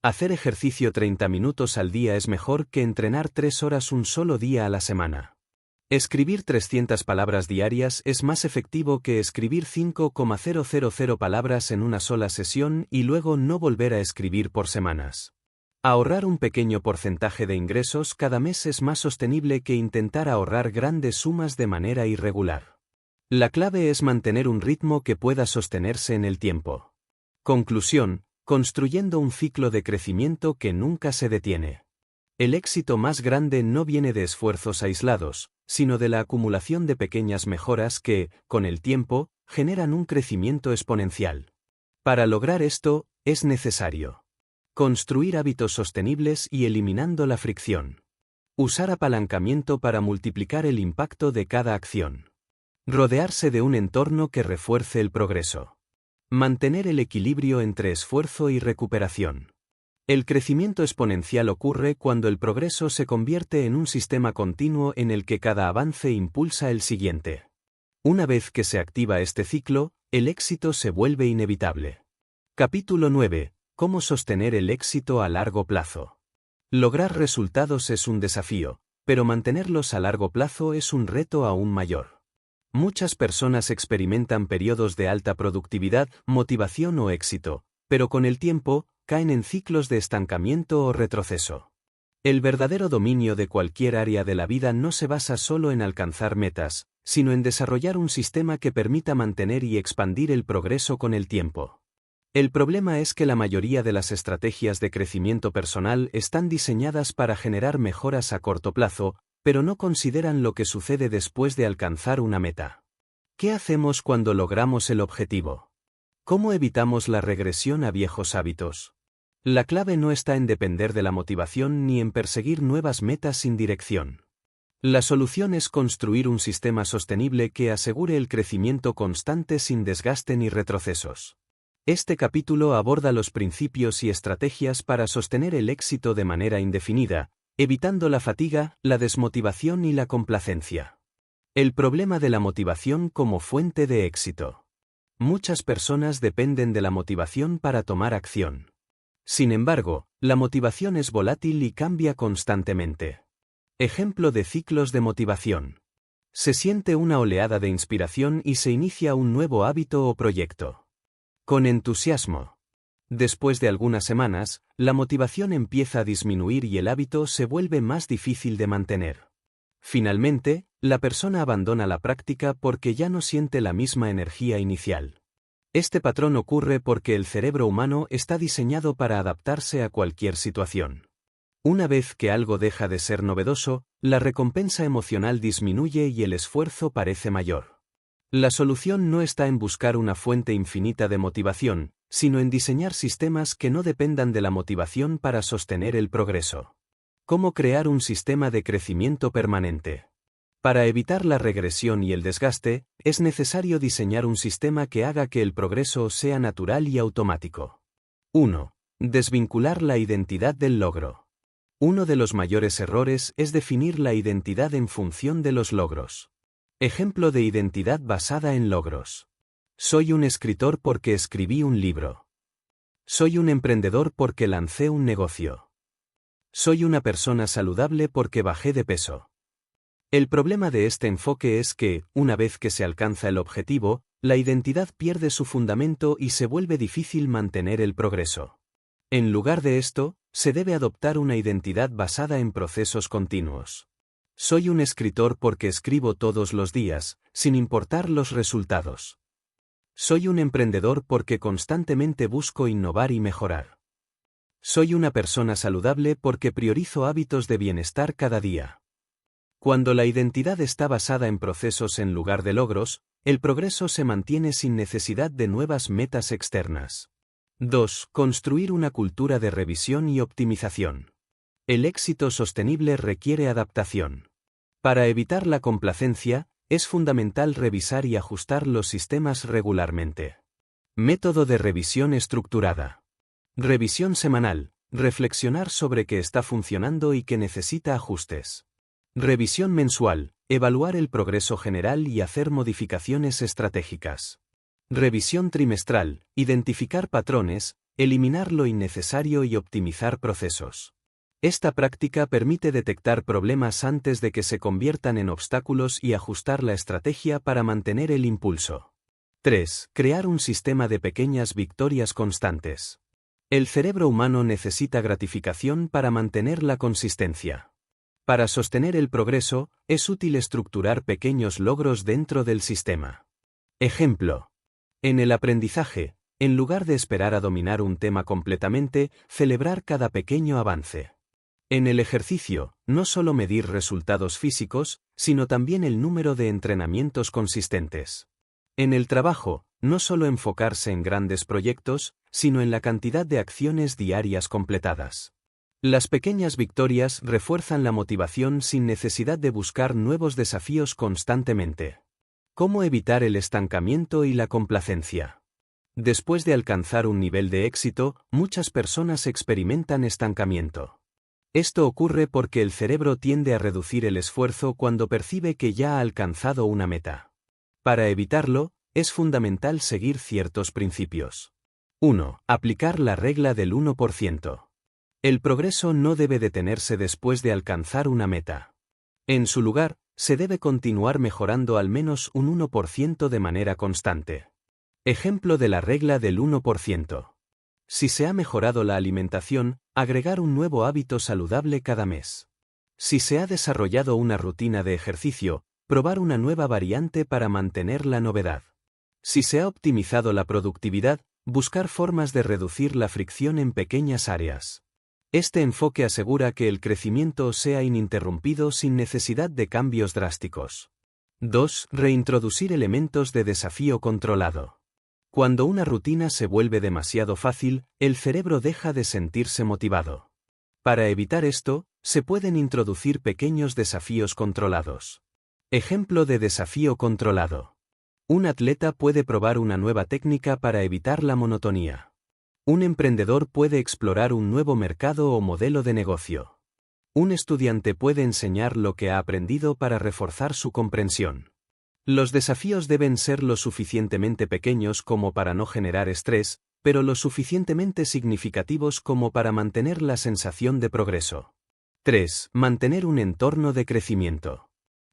Hacer ejercicio 30 minutos al día es mejor que entrenar 3 horas un solo día a la semana. Escribir 300 palabras diarias es más efectivo que escribir 5,000 palabras en una sola sesión y luego no volver a escribir por semanas. Ahorrar un pequeño porcentaje de ingresos cada mes es más sostenible que intentar ahorrar grandes sumas de manera irregular. La clave es mantener un ritmo que pueda sostenerse en el tiempo. Conclusión: construyendo un ciclo de crecimiento que nunca se detiene. El éxito más grande no viene de esfuerzos aislados, sino de la acumulación de pequeñas mejoras que, con el tiempo, generan un crecimiento exponencial. Para lograr esto, es necesario construir hábitos sostenibles y eliminando la fricción. Usar apalancamiento para multiplicar el impacto de cada acción. Rodearse de un entorno que refuerce el progreso. Mantener el equilibrio entre esfuerzo y recuperación. El crecimiento exponencial ocurre cuando el progreso se convierte en un sistema continuo en el que cada avance impulsa el siguiente. Una vez que se activa este ciclo, el éxito se vuelve inevitable. Capítulo 9. ¿Cómo sostener el éxito a largo plazo? Lograr resultados es un desafío, pero mantenerlos a largo plazo es un reto aún mayor. Muchas personas experimentan periodos de alta productividad, motivación o éxito, pero con el tiempo, caen en ciclos de estancamiento o retroceso. El verdadero dominio de cualquier área de la vida no se basa solo en alcanzar metas, sino en desarrollar un sistema que permita mantener y expandir el progreso con el tiempo. El problema es que la mayoría de las estrategias de crecimiento personal están diseñadas para generar mejoras a corto plazo, pero no consideran lo que sucede después de alcanzar una meta. ¿Qué hacemos cuando logramos el objetivo? ¿Cómo evitamos la regresión a viejos hábitos? La clave no está en depender de la motivación ni en perseguir nuevas metas sin dirección. La solución es construir un sistema sostenible que asegure el crecimiento constante sin desgaste ni retrocesos. Este capítulo aborda los principios y estrategias para sostener el éxito de manera indefinida, evitando la fatiga, la desmotivación y la complacencia. El problema de la motivación como fuente de éxito. Muchas personas dependen de la motivación para tomar acción. Sin embargo, la motivación es volátil y cambia constantemente. Ejemplo de ciclos de motivación. Se siente una oleada de inspiración y se inicia un nuevo hábito o proyecto. Con entusiasmo. Después de algunas semanas, la motivación empieza a disminuir y el hábito se vuelve más difícil de mantener. Finalmente, la persona abandona la práctica porque ya no siente la misma energía inicial. Este patrón ocurre porque el cerebro humano está diseñado para adaptarse a cualquier situación. Una vez que algo deja de ser novedoso, la recompensa emocional disminuye y el esfuerzo parece mayor. La solución no está en buscar una fuente infinita de motivación, sino en diseñar sistemas que no dependan de la motivación para sostener el progreso. ¿Cómo crear un sistema de crecimiento permanente? Para evitar la regresión y el desgaste, es necesario diseñar un sistema que haga que el progreso sea natural y automático. 1. Desvincular la identidad del logro. Uno de los mayores errores es definir la identidad en función de los logros. Ejemplo de identidad basada en logros. Soy un escritor porque escribí un libro. Soy un emprendedor porque lancé un negocio. Soy una persona saludable porque bajé de peso. El problema de este enfoque es que, una vez que se alcanza el objetivo, la identidad pierde su fundamento y se vuelve difícil mantener el progreso. En lugar de esto, se debe adoptar una identidad basada en procesos continuos. Soy un escritor porque escribo todos los días, sin importar los resultados. Soy un emprendedor porque constantemente busco innovar y mejorar. Soy una persona saludable porque priorizo hábitos de bienestar cada día. Cuando la identidad está basada en procesos en lugar de logros, el progreso se mantiene sin necesidad de nuevas metas externas. 2. Construir una cultura de revisión y optimización. El éxito sostenible requiere adaptación. Para evitar la complacencia, es fundamental revisar y ajustar los sistemas regularmente. Método de revisión estructurada. Revisión semanal. Reflexionar sobre qué está funcionando y qué necesita ajustes. Revisión mensual. Evaluar el progreso general y hacer modificaciones estratégicas. Revisión trimestral. Identificar patrones, eliminar lo innecesario y optimizar procesos. Esta práctica permite detectar problemas antes de que se conviertan en obstáculos y ajustar la estrategia para mantener el impulso. 3. Crear un sistema de pequeñas victorias constantes. El cerebro humano necesita gratificación para mantener la consistencia. Para sostener el progreso, es útil estructurar pequeños logros dentro del sistema. Ejemplo. En el aprendizaje, en lugar de esperar a dominar un tema completamente, celebrar cada pequeño avance. En el ejercicio, no solo medir resultados físicos, sino también el número de entrenamientos consistentes. En el trabajo, no solo enfocarse en grandes proyectos, sino en la cantidad de acciones diarias completadas. Las pequeñas victorias refuerzan la motivación sin necesidad de buscar nuevos desafíos constantemente. ¿Cómo evitar el estancamiento y la complacencia? Después de alcanzar un nivel de éxito, muchas personas experimentan estancamiento. Esto ocurre porque el cerebro tiende a reducir el esfuerzo cuando percibe que ya ha alcanzado una meta. Para evitarlo, es fundamental seguir ciertos principios. 1. Aplicar la regla del 1%. El progreso no debe detenerse después de alcanzar una meta. En su lugar, se debe continuar mejorando al menos un 1% de manera constante. Ejemplo de la regla del 1%. Si se ha mejorado la alimentación, agregar un nuevo hábito saludable cada mes. Si se ha desarrollado una rutina de ejercicio, probar una nueva variante para mantener la novedad. Si se ha optimizado la productividad, buscar formas de reducir la fricción en pequeñas áreas. Este enfoque asegura que el crecimiento sea ininterrumpido sin necesidad de cambios drásticos. 2. Reintroducir elementos de desafío controlado. Cuando una rutina se vuelve demasiado fácil, el cerebro deja de sentirse motivado. Para evitar esto, se pueden introducir pequeños desafíos controlados. Ejemplo de desafío controlado. Un atleta puede probar una nueva técnica para evitar la monotonía. Un emprendedor puede explorar un nuevo mercado o modelo de negocio. Un estudiante puede enseñar lo que ha aprendido para reforzar su comprensión. Los desafíos deben ser lo suficientemente pequeños como para no generar estrés, pero lo suficientemente significativos como para mantener la sensación de progreso. 3. Mantener un entorno de crecimiento.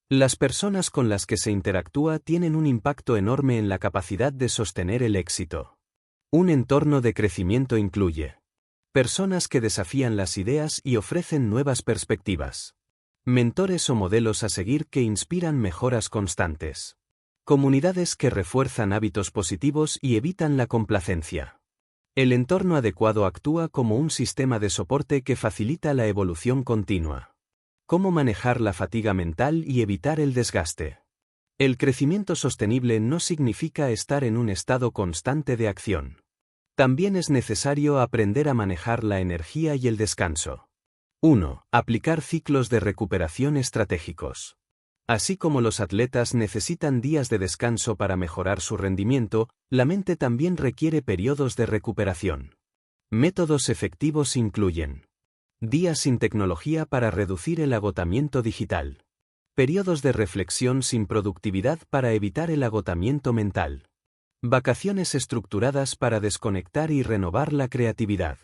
Las personas con las que se interactúa tienen un impacto enorme en la capacidad de sostener el éxito. Un entorno de crecimiento incluye personas que desafían las ideas y ofrecen nuevas perspectivas. Mentores o modelos a seguir que inspiran mejoras constantes. Comunidades que refuerzan hábitos positivos y evitan la complacencia. El entorno adecuado actúa como un sistema de soporte que facilita la evolución continua. Cómo manejar la fatiga mental y evitar el desgaste. El crecimiento sostenible no significa estar en un estado constante de acción. También es necesario aprender a manejar la energía y el descanso. 1. Aplicar ciclos de recuperación estratégicos. Así como los atletas necesitan días de descanso para mejorar su rendimiento, la mente también requiere periodos de recuperación. Métodos efectivos incluyen días sin tecnología para reducir el agotamiento digital. Periodos de reflexión sin productividad para evitar el agotamiento mental. Vacaciones estructuradas para desconectar y renovar la creatividad.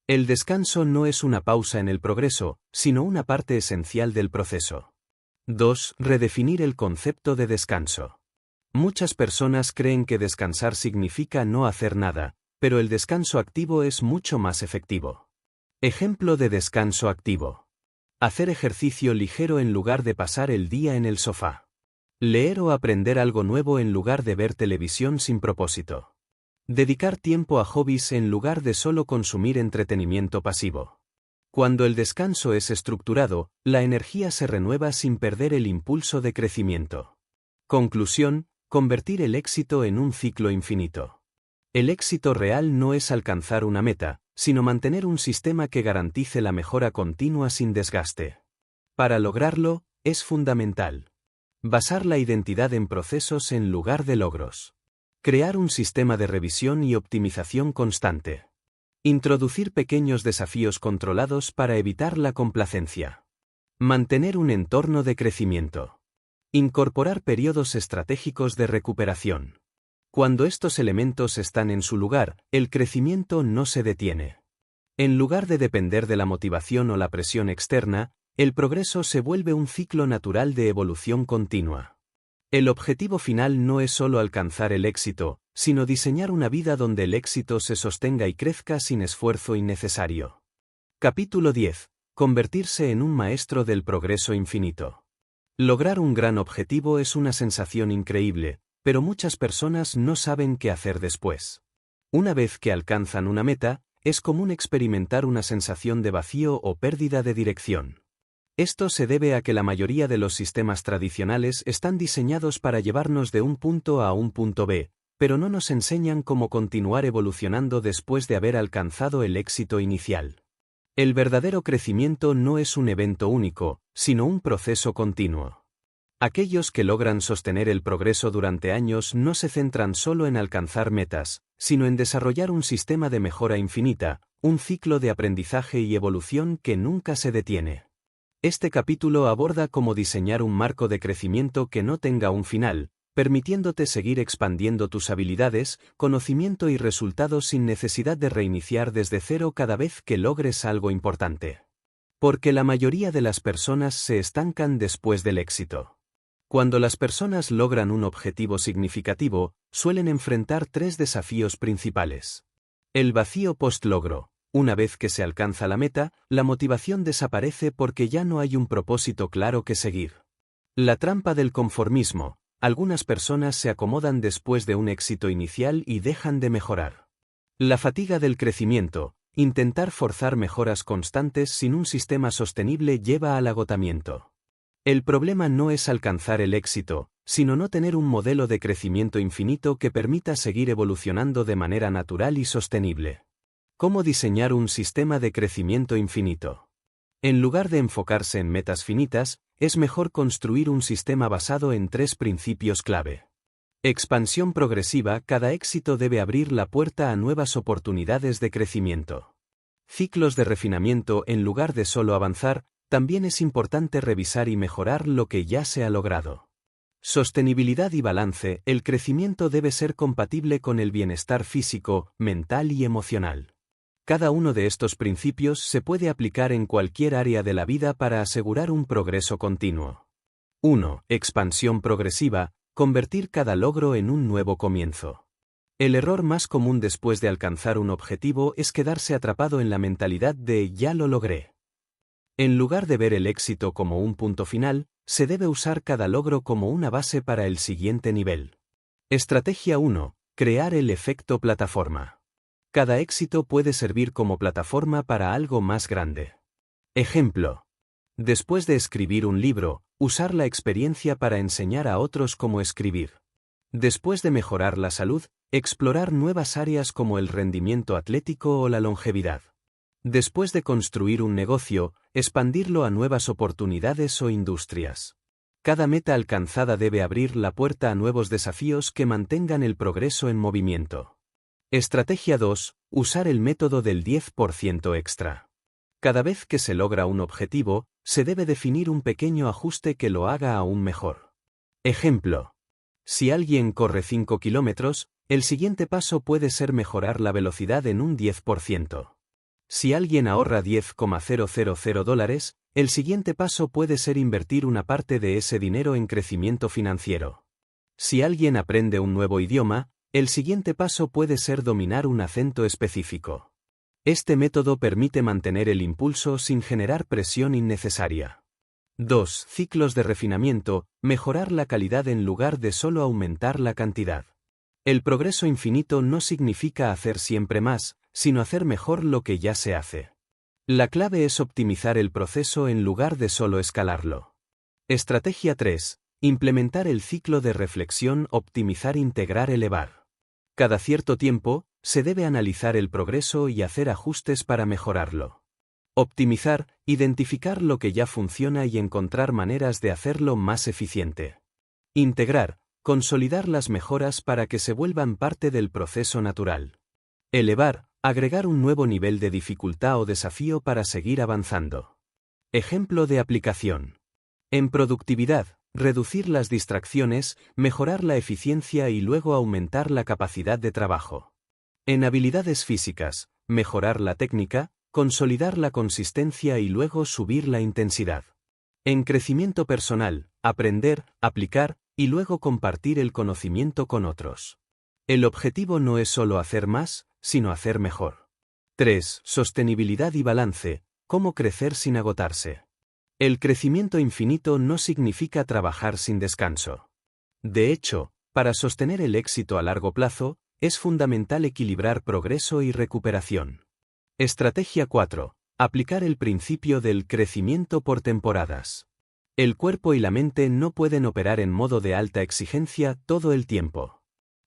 El descanso no es una pausa en el progreso, sino una parte esencial del proceso. 2. Redefinir el concepto de descanso. Muchas personas creen que descansar significa no hacer nada, pero el descanso activo es mucho más efectivo. Ejemplo de descanso activo. Hacer ejercicio ligero en lugar de pasar el día en el sofá. Leer o aprender algo nuevo en lugar de ver televisión sin propósito. Dedicar tiempo a hobbies en lugar de solo consumir entretenimiento pasivo. Cuando el descanso es estructurado, la energía se renueva sin perder el impulso de crecimiento. Conclusión: convertir el éxito en un ciclo infinito. El éxito real no es alcanzar una meta, sino mantener un sistema que garantice la mejora continua sin desgaste. Para lograrlo, es fundamental basar la identidad en procesos en lugar de logros. Crear un sistema de revisión y optimización constante. Introducir pequeños desafíos controlados para evitar la complacencia. Mantener un entorno de crecimiento. Incorporar periodos estratégicos de recuperación. Cuando estos elementos están en su lugar, el crecimiento no se detiene. En lugar de depender de la motivación o la presión externa, el progreso se vuelve un ciclo natural de evolución continua. El objetivo final no es solo alcanzar el éxito, sino diseñar una vida donde el éxito se sostenga y crezca sin esfuerzo innecesario. Capítulo 10. Convertirse en un maestro del progreso infinito. Lograr un gran objetivo es una sensación increíble, pero muchas personas no saben qué hacer después. Una vez que alcanzan una meta, es común experimentar una sensación de vacío o pérdida de dirección. Esto se debe a que la mayoría de los sistemas tradicionales están diseñados para llevarnos de un punto A a un punto B, pero no nos enseñan cómo continuar evolucionando después de haber alcanzado el éxito inicial. El verdadero crecimiento no es un evento único, sino un proceso continuo. Aquellos que logran sostener el progreso durante años no se centran solo en alcanzar metas, sino en desarrollar un sistema de mejora infinita, un ciclo de aprendizaje y evolución que nunca se detiene. Este capítulo aborda cómo diseñar un marco de crecimiento que no tenga un final, permitiéndote seguir expandiendo tus habilidades, conocimiento y resultados sin necesidad de reiniciar desde cero cada vez que logres algo importante. Porque la mayoría de las personas se estancan después del éxito. Cuando las personas logran un objetivo significativo, suelen enfrentar 3 desafíos principales. El vacío post-logro. Una vez que se alcanza la meta, la motivación desaparece porque ya no hay un propósito claro que seguir. La trampa del conformismo. Algunas personas se acomodan después de un éxito inicial y dejan de mejorar. La fatiga del crecimiento. Intentar forzar mejoras constantes sin un sistema sostenible lleva al agotamiento. El problema no es alcanzar el éxito, sino no tener un modelo de crecimiento infinito que permita seguir evolucionando de manera natural y sostenible. ¿Cómo diseñar un sistema de crecimiento infinito? En lugar de enfocarse en metas finitas, es mejor construir un sistema basado en 3 principios clave. Expansión progresiva. Cada éxito debe abrir la puerta a nuevas oportunidades de crecimiento. Ciclos de refinamiento. En lugar de solo avanzar, también es importante revisar y mejorar lo que ya se ha logrado. Sostenibilidad y balance. El crecimiento debe ser compatible con el bienestar físico, mental y emocional. Cada uno de estos principios se puede aplicar en cualquier área de la vida para asegurar un progreso continuo. 1. Expansión progresiva. Convertir cada logro en un nuevo comienzo. El error más común después de alcanzar un objetivo es quedarse atrapado en la mentalidad de «ya lo logré». En lugar de ver el éxito como un punto final, se debe usar cada logro como una base para el siguiente nivel. Estrategia 1. Crear el efecto plataforma. Cada éxito puede servir como plataforma para algo más grande. Ejemplo. Después de escribir un libro, usar la experiencia para enseñar a otros cómo escribir. Después de mejorar la salud, explorar nuevas áreas como el rendimiento atlético o la longevidad. Después de construir un negocio, expandirlo a nuevas oportunidades o industrias. Cada meta alcanzada debe abrir la puerta a nuevos desafíos que mantengan el progreso en movimiento. Estrategia 2. Usar el método del 10% extra. Cada vez que se logra un objetivo, se debe definir un pequeño ajuste que lo haga aún mejor. Ejemplo. Si alguien corre 5 kilómetros, el siguiente paso puede ser mejorar la velocidad en un 10%. Si alguien ahorra $10,000, el siguiente paso puede ser invertir una parte de ese dinero en crecimiento financiero. Si alguien aprende un nuevo idioma, el siguiente paso puede ser dominar un acento específico. Este método permite mantener el impulso sin generar presión innecesaria. 2. Ciclos de refinamiento. Mejorar la calidad en lugar de solo aumentar la cantidad. El progreso infinito no significa hacer siempre más, sino hacer mejor lo que ya se hace. La clave es optimizar el proceso en lugar de solo escalarlo. Estrategia 3. Implementar el ciclo de reflexión, optimizar, integrar, elevar. Cada cierto tiempo, se debe analizar el progreso y hacer ajustes para mejorarlo. Optimizar, identificar lo que ya funciona y encontrar maneras de hacerlo más eficiente. Integrar, consolidar las mejoras para que se vuelvan parte del proceso natural. Elevar, agregar un nuevo nivel de dificultad o desafío para seguir avanzando. Ejemplo de aplicación. En productividad, reducir las distracciones, mejorar la eficiencia y luego aumentar la capacidad de trabajo. En habilidades físicas, mejorar la técnica, consolidar la consistencia y luego subir la intensidad. En crecimiento personal, aprender, aplicar y luego compartir el conocimiento con otros. El objetivo no es solo hacer más, sino hacer mejor. 3. Sostenibilidad y balance. ¿Cómo crecer sin agotarse? El crecimiento infinito no significa trabajar sin descanso. De hecho, para sostener el éxito a largo plazo, es fundamental equilibrar progreso y recuperación. Estrategia 4. Aplicar el principio del crecimiento por temporadas. El cuerpo y la mente no pueden operar en modo de alta exigencia todo el tiempo.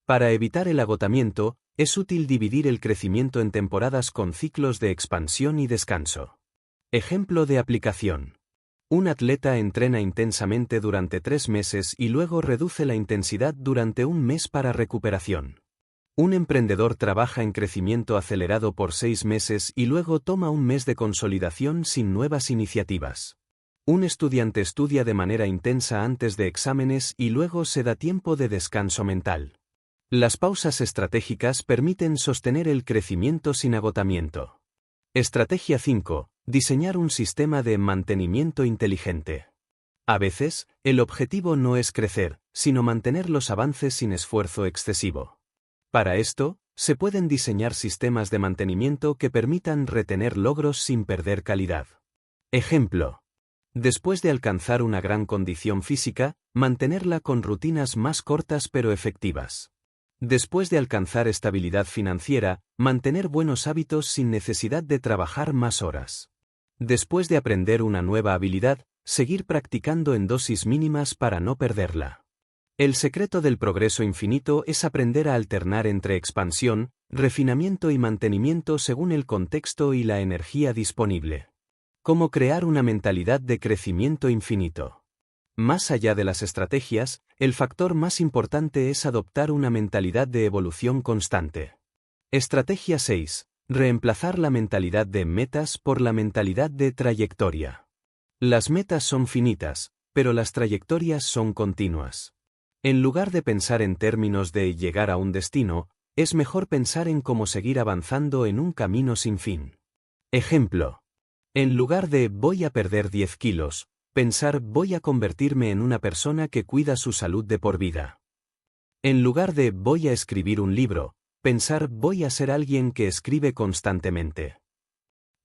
Para evitar el agotamiento, es útil dividir el crecimiento en temporadas con ciclos de expansión y descanso. Ejemplo de aplicación. Un atleta entrena intensamente durante 3 meses y luego reduce la intensidad durante un mes para recuperación. Un emprendedor trabaja en crecimiento acelerado por 6 meses y luego toma un mes de consolidación sin nuevas iniciativas. Un estudiante estudia de manera intensa antes de exámenes y luego se da tiempo de descanso mental. Las pausas estratégicas permiten sostener el crecimiento sin agotamiento. Estrategia 5. Diseñar un sistema de mantenimiento inteligente. A veces, el objetivo no es crecer, sino mantener los avances sin esfuerzo excesivo. Para esto, se pueden diseñar sistemas de mantenimiento que permitan retener logros sin perder calidad. Ejemplo. Después de alcanzar una gran condición física, mantenerla con rutinas más cortas pero efectivas. Después de alcanzar estabilidad financiera, mantener buenos hábitos sin necesidad de trabajar más horas. Después de aprender una nueva habilidad, seguir practicando en dosis mínimas para no perderla. El secreto del progreso infinito es aprender a alternar entre expansión, refinamiento y mantenimiento según el contexto y la energía disponible. ¿Cómo crear una mentalidad de crecimiento infinito? Más allá de las estrategias, el factor más importante es adoptar una mentalidad de evolución constante. Estrategia 6. Reemplazar la mentalidad de metas por la mentalidad de trayectoria. Las metas son finitas, pero las trayectorias son continuas. En lugar de pensar en términos de llegar a un destino, es mejor pensar en cómo seguir avanzando en un camino sin fin. Ejemplo. En lugar de voy a perder 10 kilos, pensar voy a convertirme en una persona que cuida su salud de por vida. En lugar de voy a escribir un libro, pensar voy a ser alguien que escribe constantemente.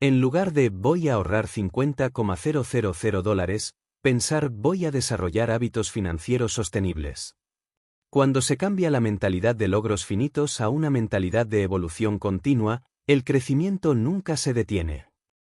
En lugar de voy a ahorrar $50,000, pensar voy a desarrollar hábitos financieros sostenibles. Cuando se cambia la mentalidad de logros finitos a una mentalidad de evolución continua, el crecimiento nunca se detiene.